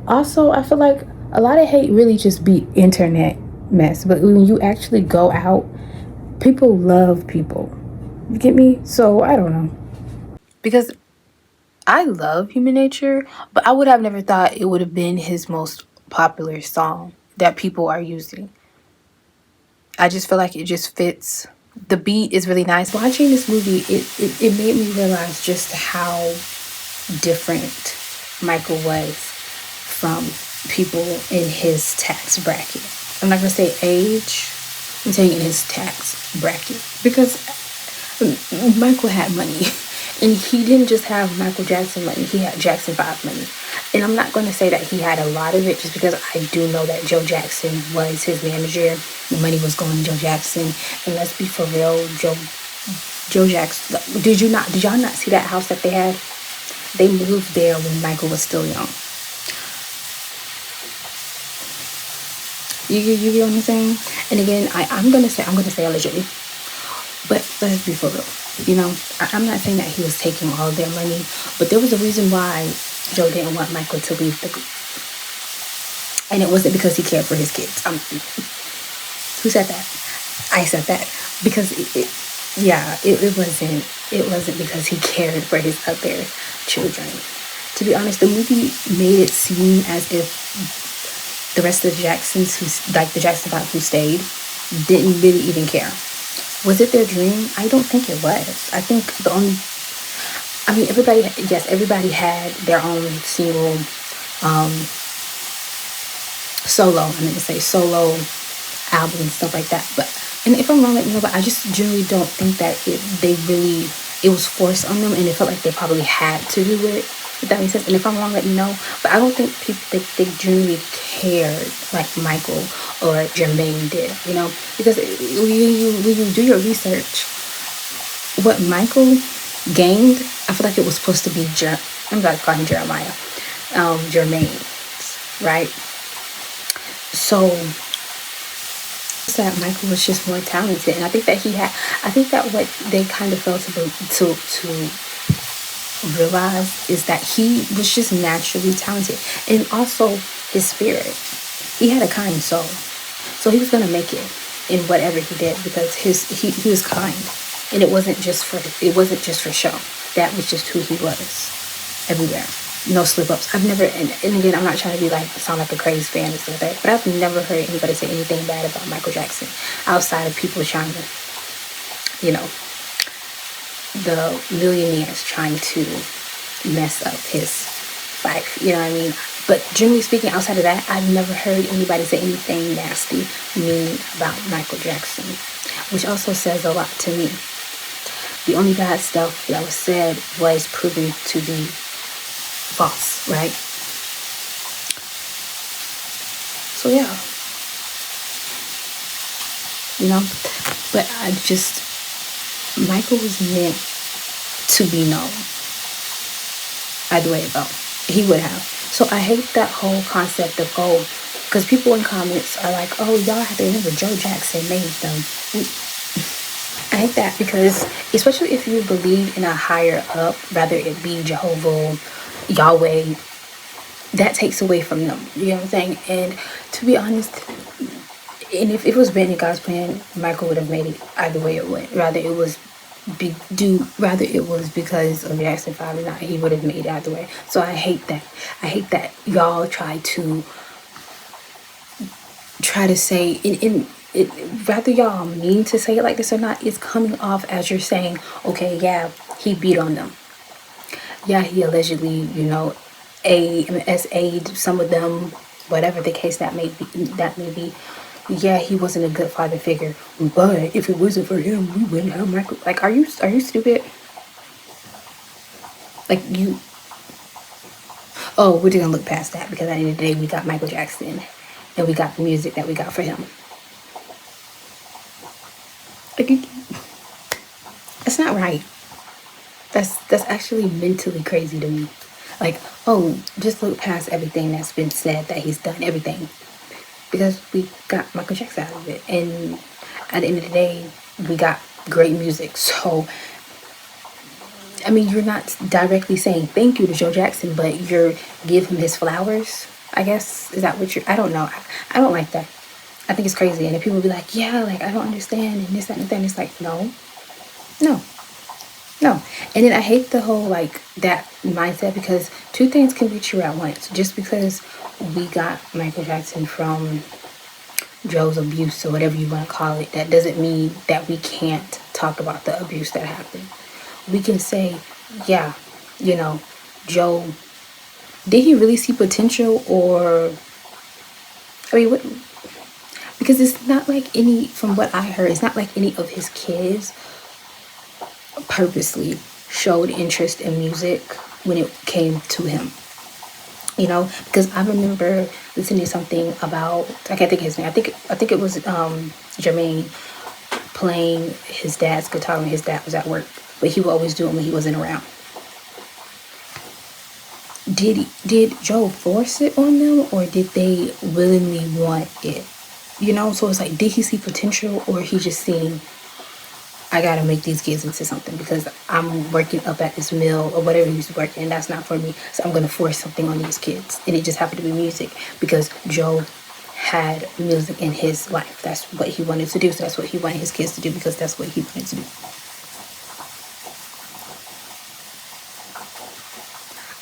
also I feel like a lot of hate really just be internet mess. But when you actually go out, people love people. You get me? So I don't know. Because I love Human Nature, but I would have never thought it would have been his most popular song that people are using. I just feel like it just fits. The beat is really nice. Watching this movie, it made me realize just how different Michael was from people in his tax bracket. I'm not going to say age, I'm saying in his tax bracket. Because Michael had money. And he didn't just have Michael Jackson money, he had Jackson 5 money. And I'm not going to say that he had a lot of it, just because I do know that Joe Jackson was his manager. The money was going to Joe Jackson. And let's be for real, Joe Jackson, did y'all not see that house that they had? They moved there when Michael was still young. You get what I'm saying? And again, I'm gonna say allegedly, but let's be for real. You know, I'm not saying that he was taking all of their money, but there was a reason why Joe didn't want Michael to leave the group, and it wasn't because he cared for his kids. Who said that? I said that, because it wasn't because he cared for his other children. To be honest, the movie made it seem as if the rest of the Jacksons, the Jackson 5 who stayed, didn't really even care. Was it their dream? I don't think it was. I think everybody had their own single, solo album and stuff like that. But, and if I'm wrong, let me know, but I just generally don't think that it was forced on them, and it felt like they probably had to do it, if that makes sense. And if I'm wrong, let me know. But I don't think they generally cared like Michael or Jermaine did, you know, because when you do your research, what Michael gained, I feel like it was supposed to be I'm about to call him Jeremiah, Jermaine, right? So that Michael was just more talented, and I think that what they kind of felt to realized is that he was just naturally talented, and also his spirit. He had a kind soul, so he was gonna make it in whatever he did because he was kind, and it wasn't just for show. That was just who he was everywhere. No slip ups. I've never, and again, I'm not trying to be like sound like a crazy fan and stuff like that, but I've never heard anybody say anything bad about Michael Jackson outside of people trying to, you know, the millionaires trying to mess up his life. You know what I mean? But generally speaking, outside of that, I've never heard anybody say anything nasty, mean about Michael Jackson, which also says a lot to me. The only bad stuff that was said was proven to be false, right? So yeah, you know, but Michael was meant to be known. Either way it go, he would have. So I hate that whole concept of, oh, because people in comments are like, oh, y'all have to remember Joe Jackson made them. I hate that because, especially if you believe in a higher up, rather it be Jehovah, Yahweh, that takes away from them. You know what I'm saying? And to be honest, and if it was written in God's plan, Michael would have made it either way it went. Rather it was because of Jackson 5 or not, he would have made it either way. So I hate that. I hate that y'all try to say in it, rather y'all mean to say it like this or not, it's coming off as you're saying, okay, yeah, he beat on them. Yeah, he allegedly, SA'd some of them, whatever the case that may be. Yeah, he wasn't a good father figure, but if it wasn't for him, we wouldn't have Michael. Like, are you stupid? Like, you. Oh, we're just gonna look past that because at the end of the day, we got Michael Jackson, and we got the music that we got for him. Like, that's not right. That's actually mentally crazy to me. Like, oh, just look past everything that's been said that he's done, everything. Because we got Michael Jackson out of it. And at the end of the day, we got great music. So, I mean, you're not directly saying thank you to Joe Jackson, but you're give him his flowers, I guess. Is that what I don't know. I don't like that. I think it's crazy. And if people be like, yeah, like, I don't understand, and this, that, and that, and it's like, no. And then I hate the whole, like, that mindset because two things can be true at once. Just because we got Michael Jackson from Joe's abuse or whatever you want to call it, that doesn't mean that we can't talk about the abuse that happened. We can say, yeah, Joe, did he really see potential? Or, I mean, what? Because it's not like from what I heard, it's not like any of his kids purposely showed interest in music when it came to him. Because I remember listening to something about, I can't think of his name. I think it was Jermaine playing his dad's guitar when his dad was at work, but he would always do it when he wasn't around. Did Joe force it on them, or did they willingly want it? So it's like, did he see potential, or he just seen, I gotta make these kids into something because I'm working up at this mill or whatever he's working, and that's not for me. So I'm gonna force something on these kids, and it just happened to be music because Joe had music in his life. That's what he wanted to do. So that's what he wanted his kids to do because that's what he wanted to do.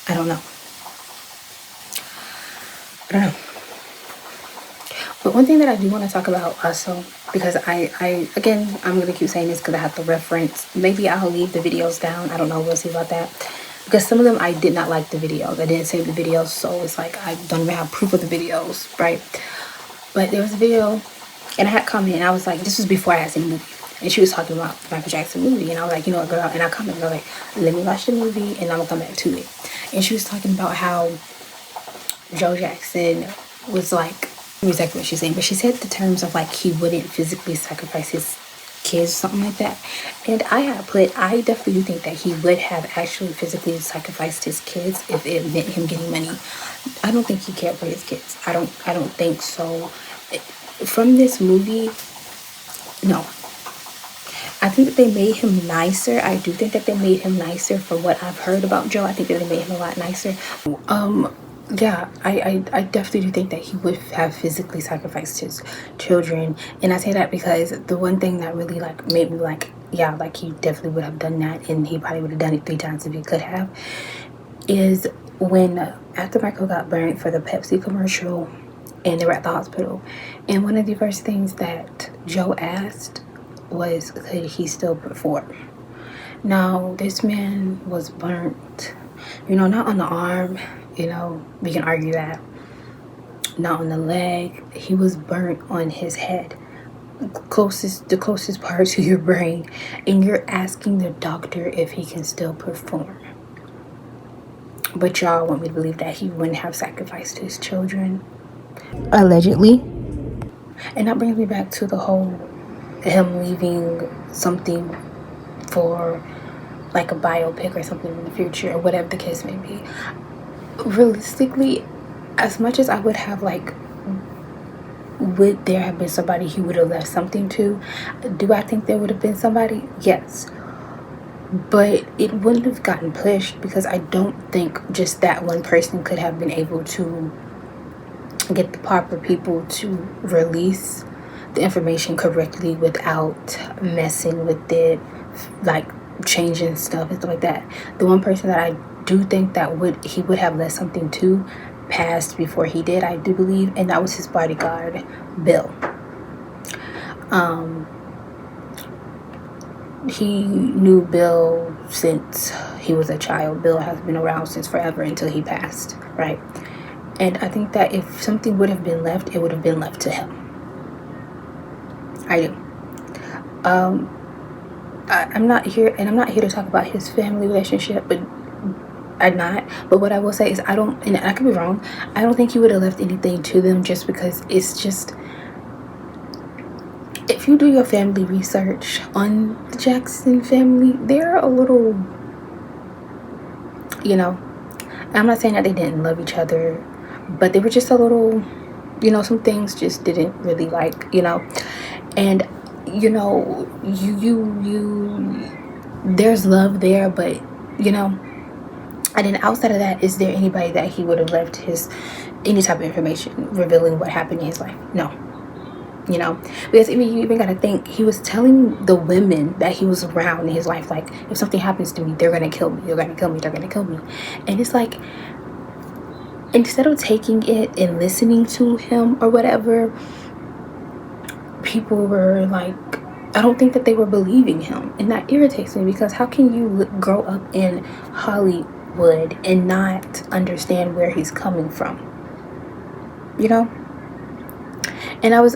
I don't know. But one thing that I do want to talk about also, because again, I'm going to keep saying this because I have to reference. Maybe I'll leave the videos down. I don't know. We'll see about that. Because some of them I did not like the videos. I didn't save the videos. So it's like I don't even have proof of the videos, right? But there was a video, and I had commented, and I was like, this was before I had seen the movie. And she was talking about the Michael Jackson movie. And I was like, you know what, girl? And I commented, I was like, let me watch the movie, and I'm going to come back to it. And she was talking about how Joe Jackson was like, exactly what she's saying, but she said the terms of like he wouldn't physically sacrifice his kids, something like that. And I definitely do think that he would have actually physically sacrificed his kids if it meant him getting money. I don't think he cared for his kids. I don't think so. From this movie, no. I think that they made him nicer. I do think that they made him nicer from what I've heard about Joe. I think that they made him a lot nicer. Yeah, I definitely do think that he would have physically sacrificed his children. And I say that because the one thing that really like made me like, yeah, like he definitely would have done that, and he probably would have done it 3 times if he could have, is when after Michael got burned for the Pepsi commercial and they were at the hospital, and one of the first things that Joe asked was, could he still perform? Now, this man was burnt, not on the arm, we can argue that, not on the leg. He was burnt on his head, the closest part to your brain, and you're asking the doctor if he can still perform. But y'all want me to believe that he wouldn't have sacrificed his children. Allegedly. And that brings me back to the whole him leaving something for like a biopic or something in the future, or whatever the case may be. Realistically, as much as I would have like, would there have been somebody he would have left something to? Do I think there would have been somebody? Yes. But it wouldn't have gotten pushed because I don't think just that one person could have been able to get the proper people to release the information correctly without messing with it, like changing stuff and stuff like that. The one person that I do think that he would have left something to passed before he did, I do believe, and that was his bodyguard, Bill. He knew Bill since he was a child. Bill has been around since forever until he passed, right? And I think that if something would have been left, it would have been left to him. I do. I'm not here to talk about his family relationship, but I'm not. But what I will say is and I could be wrong, I don't think he would have left anything to them, just because it's just, if you do your family research on the Jackson family, they're a little, I'm not saying that they didn't love each other, but they were just a little, some things just didn't really and there's love there, but and then outside of that, is there anybody that he would have left any type of information revealing what happened in his life? No. Because you even gotta think, he was telling the women that he was around in his life, like, if something happens to me, they're gonna kill me, they're gonna kill me, they're gonna kill me. And it's like, instead of taking it and listening to him or whatever, people were like, I don't think that they were believing him. And that irritates me, because how can you grow up in Hollywood and not understand where he's coming from? And I was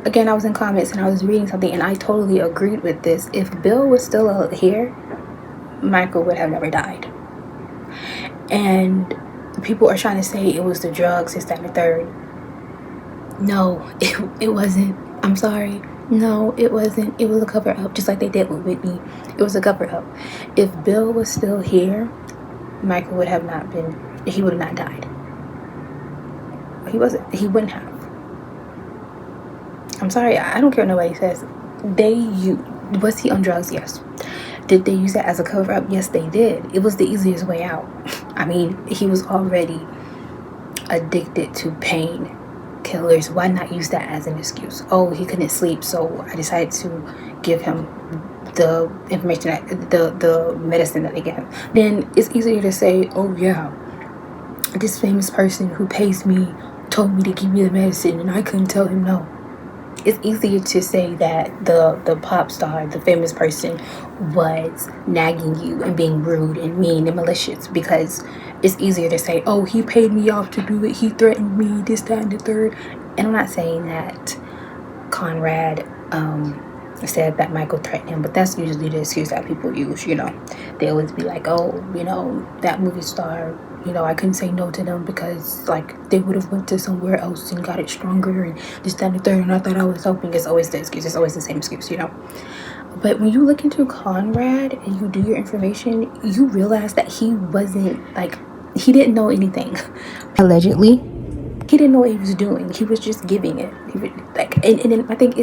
again, I was in comments and I was reading something, and I totally agreed with this. If Bill was still here, Michael would have never died. And people are trying to say it was the drugs, this, that, and the third. No, it wasn't. I'm sorry. No, it wasn't. It was a cover up, just like they did with Whitney. It was a cover up. If Bill was still here, Michael would have not been, he would have not died. He wouldn't have. I'm sorry, I don't care what nobody says. Was he on drugs? Yes. Did they use that as a cover up? Yes, they did. It was the easiest way out. I mean, he was already addicted to pain killers. Why not use that as an excuse? Oh, he couldn't sleep, so I decided to give him the information, the medicine that they gave him. Then it's easier to say, oh yeah, this famous person who pays me told me to give me the medicine and I couldn't tell him no. It's easier to say that the pop star, the famous person, was nagging you and being rude and mean and malicious, because it's easier to say, oh, he paid me off to do it, he threatened me, this, that, and the third. And I'm not saying that Conrad said that Michael threatened him, but that's usually the excuse that people use. They always be like, oh, that movie star, I couldn't say no to them because like they would have went to somewhere else and got it stronger and this, that, and the third, and I thought I was helping. It's always the excuse. It's always the same excuse. But when you look into Conrad and you do your information, you realize that he wasn't he didn't know anything. Allegedly, he didn't know what he was doing. He was just giving it. He was and then I think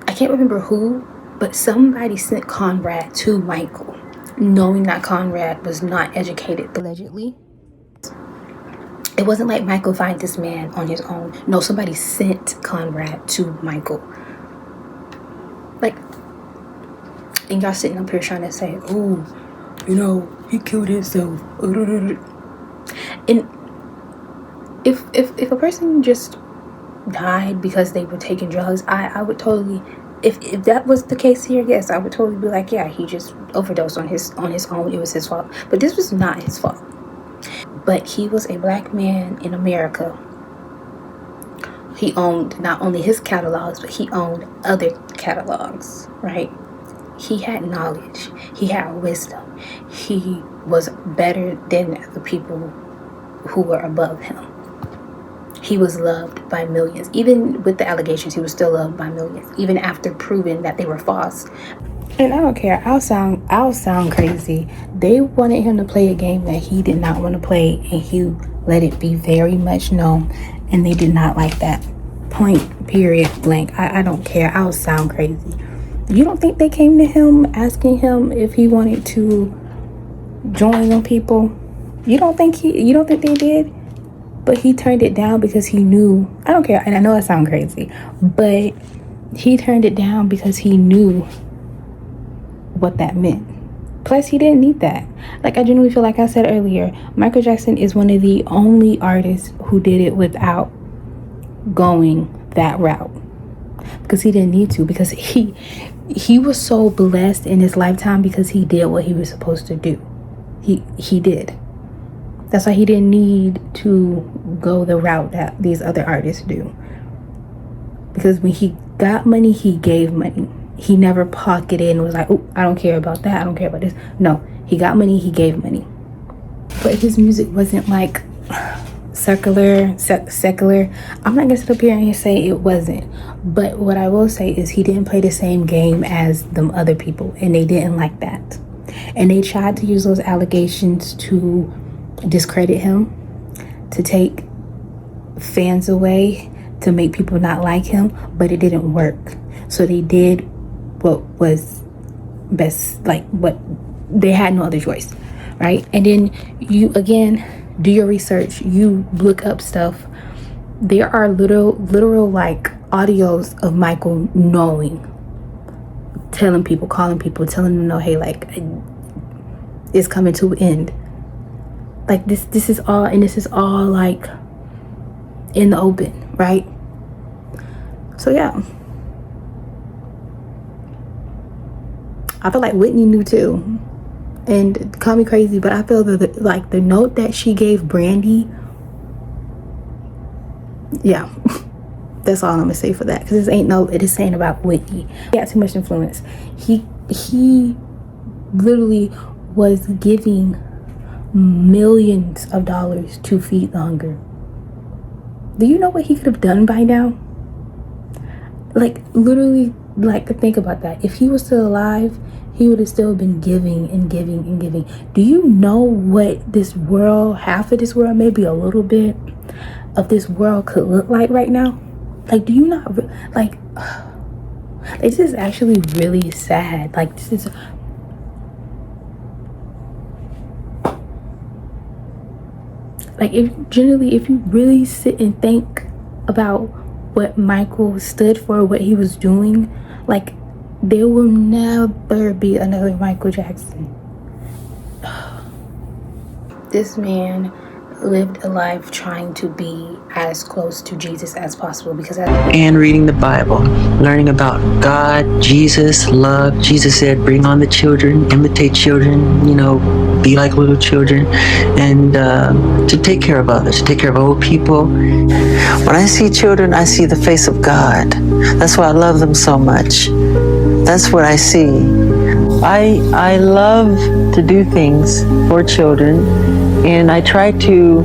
I can't remember who But somebody sent Conrad to Michael, knowing that Conrad was not educated, allegedly. It wasn't like Michael find this man on his own. No, somebody sent Conrad to Michael. Like, and y'all sitting up here trying to say, oh, you know, he killed himself. And if a person just died because they were taking drugs, I would totally, if that was the case here, yes, I would totally be like, yeah, he just overdosed on his own. It was his fault. But this was not his fault. But he was a black man in America. He owned not only his catalogs, but he owned other catalogs, right? He had knowledge. He had wisdom. He was better than the people who were above him. He was loved by millions. Even with the allegations, he was still loved by millions, even after proving that they were false. And I don't care. I'll sound crazy. They wanted him to play a game that he did not want to play, and he let it be very much known. And they did not like that. Point, period, blank. I don't care. I'll sound crazy. You don't think they came to him asking him if he wanted to join them people? You don't think they did? But he turned it down because he knew. I don't care. And I know I sound crazy, but he turned it down because he knew what that meant. Plus, he didn't need that. Like, I genuinely feel like I said earlier, Michael Jackson is one of the only artists who did it without going that route, because he didn't need to, because he was so blessed in his lifetime because he did what he was supposed to do. He did. That's why he didn't need to go the route that these other artists do, because when he got money, he gave money. He never pocketed and was like, oh, I don't care about that, I don't care about this. No, he got money, he gave money. But his music wasn't like secular. I'm not gonna sit up here and say it wasn't, but what I will say is he didn't play the same game as them other people, and they didn't like that, and they tried to use those allegations to discredit him, to take fans away, to make people not like him, but it didn't work. So they did what was best, like what they had no other choice, right? And then you again do your research, you look up stuff. There are literal like audios of Michael knowing, telling people, calling people, telling them, no, hey, like, it's coming to an end. Like this is all like in the open, right? So yeah, I feel like Whitney knew too, and call me crazy, but I feel that the note that she gave Brandy, yeah, that's all I'm gonna say for that, because this ain't about Whitney. He had too much influence. He literally was giving millions of dollars to feed the hunger. Do you know what he could have done by now? Like, literally, like, think about that. If he was still alive, he would have still been giving and giving and giving. Do you know what this world, half of this world, maybe a little bit of this world could look like right now? Like, do you not, like, this is actually really sad. Like, this is, like, if you really sit and think about what Michael stood for, what he was doing, like, there will never be another Michael Jackson. This man lived a life trying to be as close to Jesus as possible, because
And reading the Bible, learning about God, Jesus, love. Jesus said, bring on the children, imitate children, be like little children, and to take care of others, take care of old people. When I see children, I see the face of God. That's why I love them so much. That's what I see. I love to do things for children, and I try to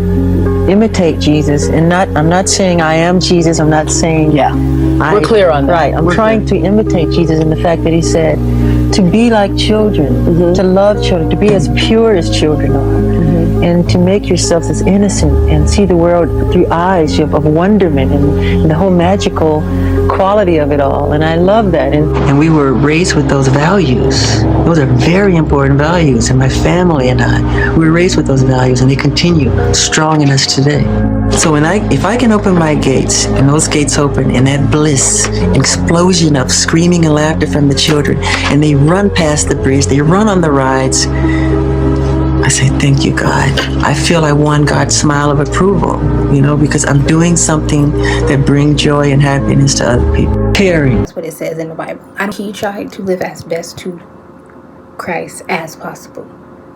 imitate Jesus. And I'm not saying I am Jesus. I'm not saying
we're clear on that.
Right. I'm trying to imitate Jesus in the fact that he said to be like children, to love children, to be as pure as children are, and to make yourselves as innocent and see the world through eyes of wonderment and the whole magical quality of it all, and I love that. And we were raised with those values. Those are very important values, and my family and I, we were raised with those values, and they continue strong in us today. So if I can open my gates, and those gates open, and that bliss, explosion of screaming and laughter from the children, and they run past the bridge, they run on the rides, I say, thank you, God. I feel I won God's smile of approval, because I'm doing something that brings joy and happiness to other people. Caring.
That's what it says in the Bible. He tried to live as best to Christ as possible.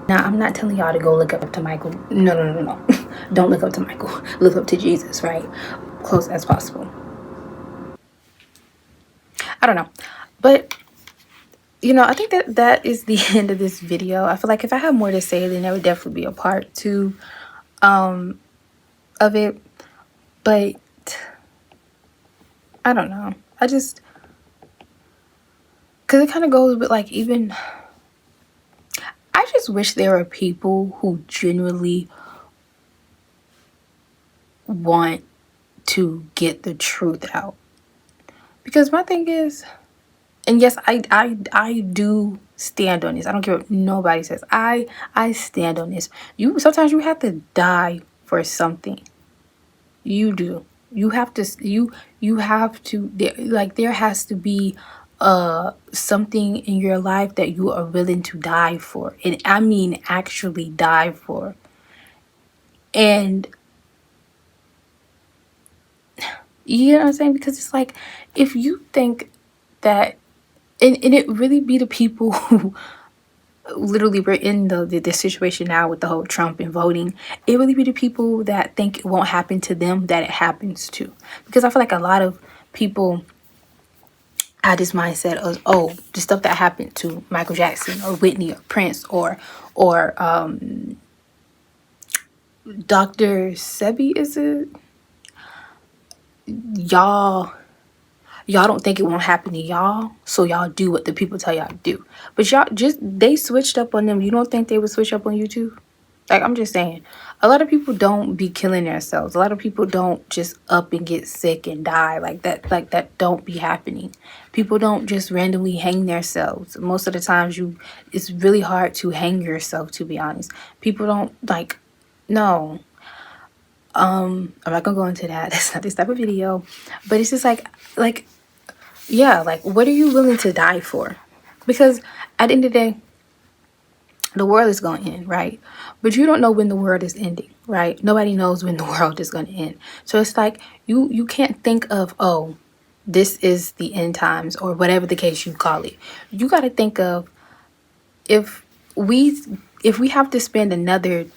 Now, I'm not telling y'all to go look up to Michael. No. Don't look up to Michael. Look up to Jesus, right? Close as possible. I don't know. But, I think that is the end of this video. I feel like if I had more to say, then there would definitely be a part 2 of it. But, I don't know. Because it kind of goes with, even... I just wish there were people who genuinely want to get the truth out. Because my thing is, and yes, I do stand on this. I don't care what nobody says. I stand on this. Sometimes you have to die for something. You do. You have to. You have to. There has to be something in your life that you are willing to die for, and I mean actually die for. And you know what I'm saying? Because it's like, if you think that, and it really be the people who literally were in the situation now with the whole Trump and voting, it really be the people that think it won't happen to them that it happens to. Because I feel like a lot of people had this mindset of, oh, the stuff that happened to Michael Jackson or Whitney or Prince or Dr. Sebi, is it? Y'all don't think it won't happen to y'all, so y'all do what the people tell y'all to do. But they switched up on them. You don't think they would switch up on you too? I'm just saying, a lot of people don't be killing themselves. A lot of people don't just up and get sick and die like that don't be happening. People don't just randomly hang themselves. Most of the times it's really hard to hang yourself, to be honest. People don't no. I'm not gonna go into that. That's not this type of video. But it's just yeah, what are you willing to die for? Because at the end of the day, the world is going to end, right? But you don't know when the world is ending, right? Nobody knows when the world is going to end. So it's you can't think of, oh, this is the end times or whatever the case you call it. You got to think of, if we have to spend another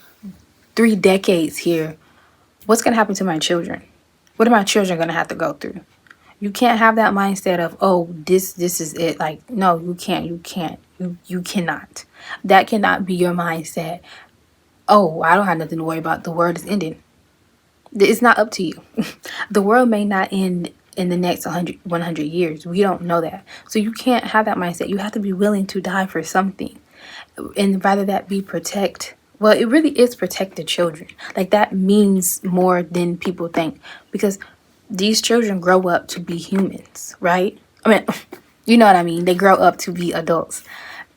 3 decades here, what's going to happen to my children? What are my children going to have to go through? You can't have that mindset of, oh, this is it. No, you can't. You cannot. That cannot be your mindset. Oh, I don't have nothing to worry about. The world is ending. It's not up to you. The world may not end in the next 100 years. We don't know that. So you can't have that mindset. You have to be willing to die for something. And rather that be well, it really is protect the children. That means more than people think. Because these children grow up to be humans, right? I mean, you know what I mean? They grow up to be adults.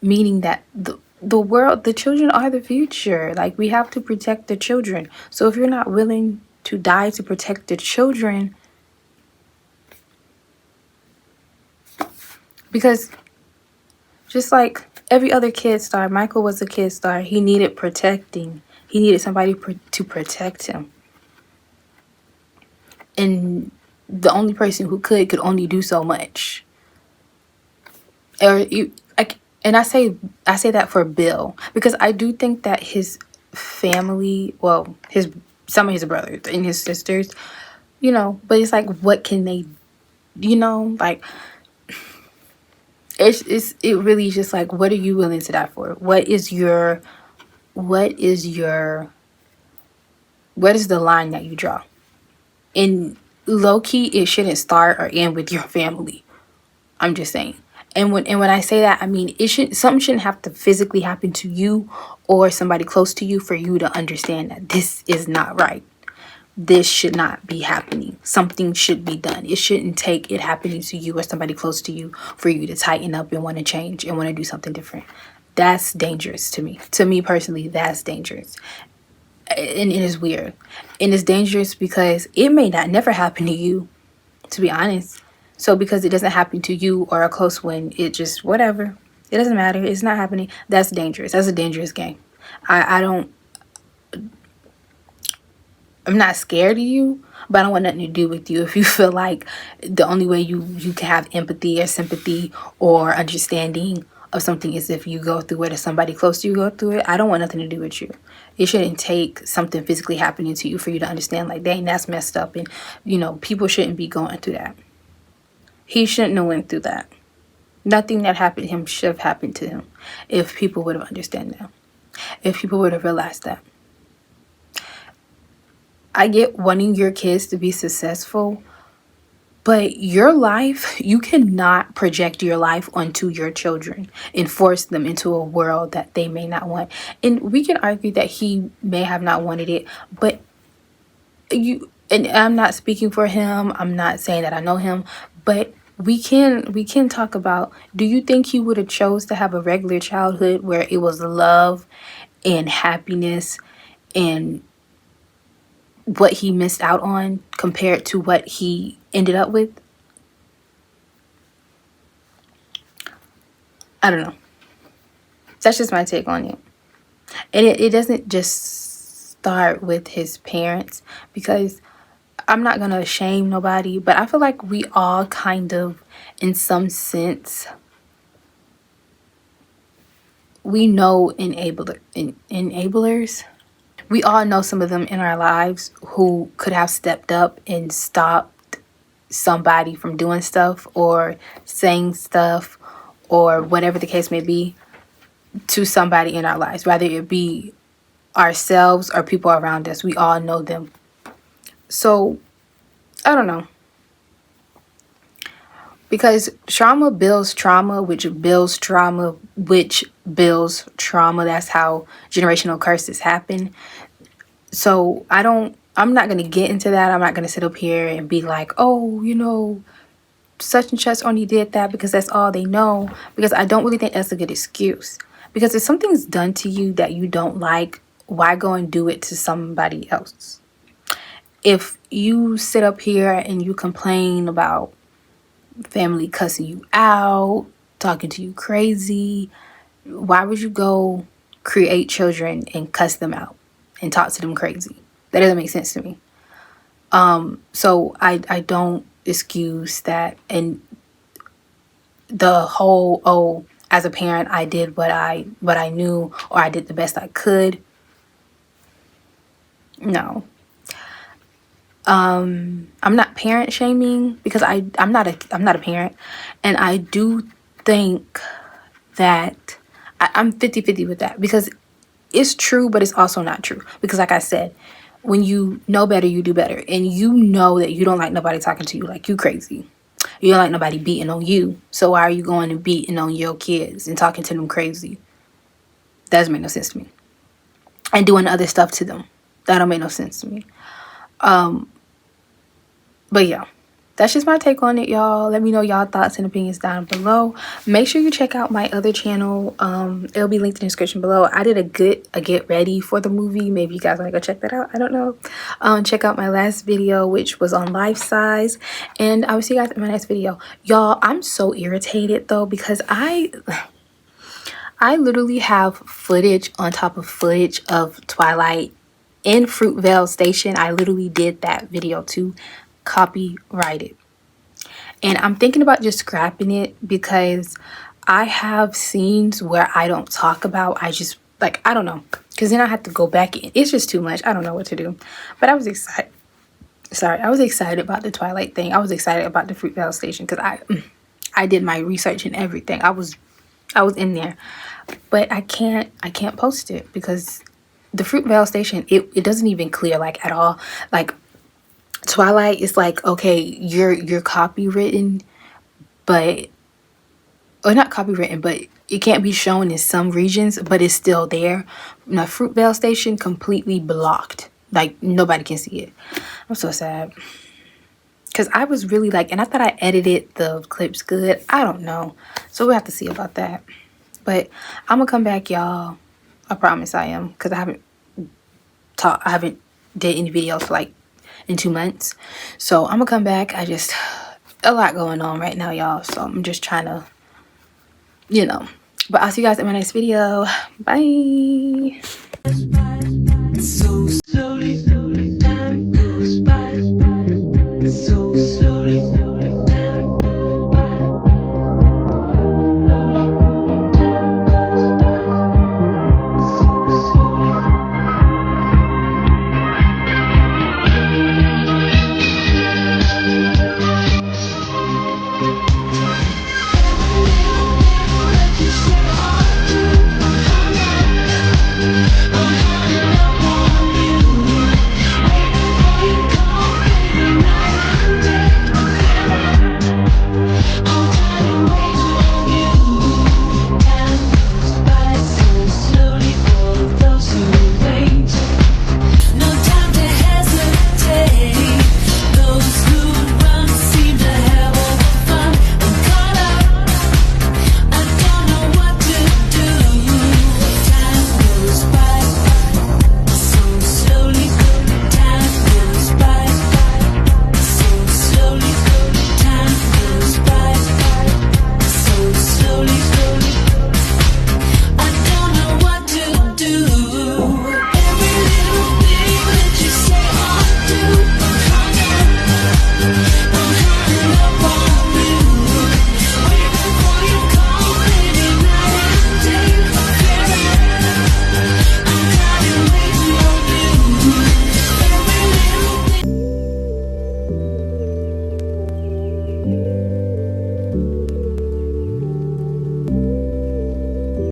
Meaning that the children are the future. We have to protect the children. So if you're not willing to die to protect the children, because just like every other kid star, Michael was a kid star. He needed protecting. He needed somebody to protect him. And the only person who could only do so much. And I say that for Bill, because I do think that his family, well, some of his brothers and his sisters, but it's what can they, it really is just what are you willing to die for? What is the line that you draw? And low key, it shouldn't start or end with your family. I'm just saying. And when I say that, I mean something shouldn't have to physically happen to you or somebody close to you for you to understand that this is not right. this should not be happening. Something should be done. It shouldn't take it happening to you or somebody close to you for you to tighten up and want to change and want to do something different. That's dangerous to me. To me personally, that's dangerous. And it is weird. And it's dangerous because it may not never happen to you, to be honest. So because it doesn't happen to you or a close one, it just whatever. It doesn't matter. It's not happening. That's dangerous. That's a dangerous game. I'm not scared of you, but I don't want nothing to do with you. If you feel like the only way you can have empathy or sympathy or understanding of something is if you go through it or somebody close to you go through it, I don't want nothing to do with you. It shouldn't take something physically happening to you for you to understand, like, dang, that's messed up. And, people shouldn't be going through that. He shouldn't have went through that. Nothing that happened to him should have happened to him if people would have understood that. If people would have realized that. I get wanting your kids to be successful, but your life, you cannot project your life onto your children and force them into a world that they may not want. And we can argue that he may have not wanted it, but and I'm not speaking for him. I'm not saying that I know him, but we can talk about, do you think he would have chose to have a regular childhood where it was love and happiness and what he missed out on compared to what he ended up with? I don't know. That's just my take on it. And it doesn't just start with his parents, because I'm not going to shame nobody, but I feel like we all kind of, in some sense, we know enablers. We all know some of them in our lives who could have stepped up and stopped somebody from doing stuff or saying stuff or whatever the case may be to somebody in our lives, whether it be ourselves or people around us. We all know them. So, I don't know. Because trauma builds trauma, which builds trauma, which builds trauma. That's how generational curses happen. So I'm not going to get into that. I'm not going to sit up here and be like, oh, such and such only did that because that's all they know. Because I don't really think that's a good excuse. Because if something's done to you that you don't like, why go and do it to somebody else? If you sit up here and you complain about family cussing you out, talking to you crazy, why would you go create children and cuss them out and talk to them crazy? That doesn't make sense to me. So I don't excuse that. And the whole, as a parent, I did what I knew, or I did the best I could. No. I'm not parent shaming, because I'm not a parent, and I do think that I'm 50-50 with that, because it's true, but it's also not true. Because like I said, when you know better, you do better, and you know that you don't like nobody talking to you like you crazy. You don't like nobody beating on you, so why are you going and beating on your kids and talking to them crazy? That doesn't make no sense to me. And doing other stuff to them, that don't make no sense to me. But yeah, that's just my take on it, y'all. Let me know y'all thoughts and opinions down below. Make sure you check out my other channel. It'll be linked in the description below. I did a get ready for the movie. Maybe you guys want to go check that out. I don't know. Check out my last video, which was on life size, and I will see you guys in my next video. Y'all, I'm so irritated though, because I literally have footage on top of footage of Twilight in Fruitvale Station. I literally did that video too. Copyrighted, and I'm thinking about just scrapping it, because I have scenes where I don't talk about. I just, like, I don't know, because then I have to go back in. It's just too much. I don't know what to do. But I was excited. I was excited about the Twilight thing. I was excited about the Fruitvale Station, because I did my research and everything. I was in there, but I can't post it, because the Fruitvale Station, it doesn't even clear, like, at all. Like, Twilight is like, okay, you're copywritten, but, or not copywritten, but it can't be shown in some regions, but it's still there. Now, Fruitvale Station completely blocked. Like, nobody can see it. I'm so sad. Because I was really like, and I thought I edited the clips good. I don't know. So we'll have to see about that. But I'm going to come back, y'all. I promise I am. Because I haven't did any videos for like in 2 months. So I'm going to come back. A lot going on right now, y'all. So I'm just trying to, you know. But I'll see you guys in my next video. Bye. So slowly, time goes by. So slowly.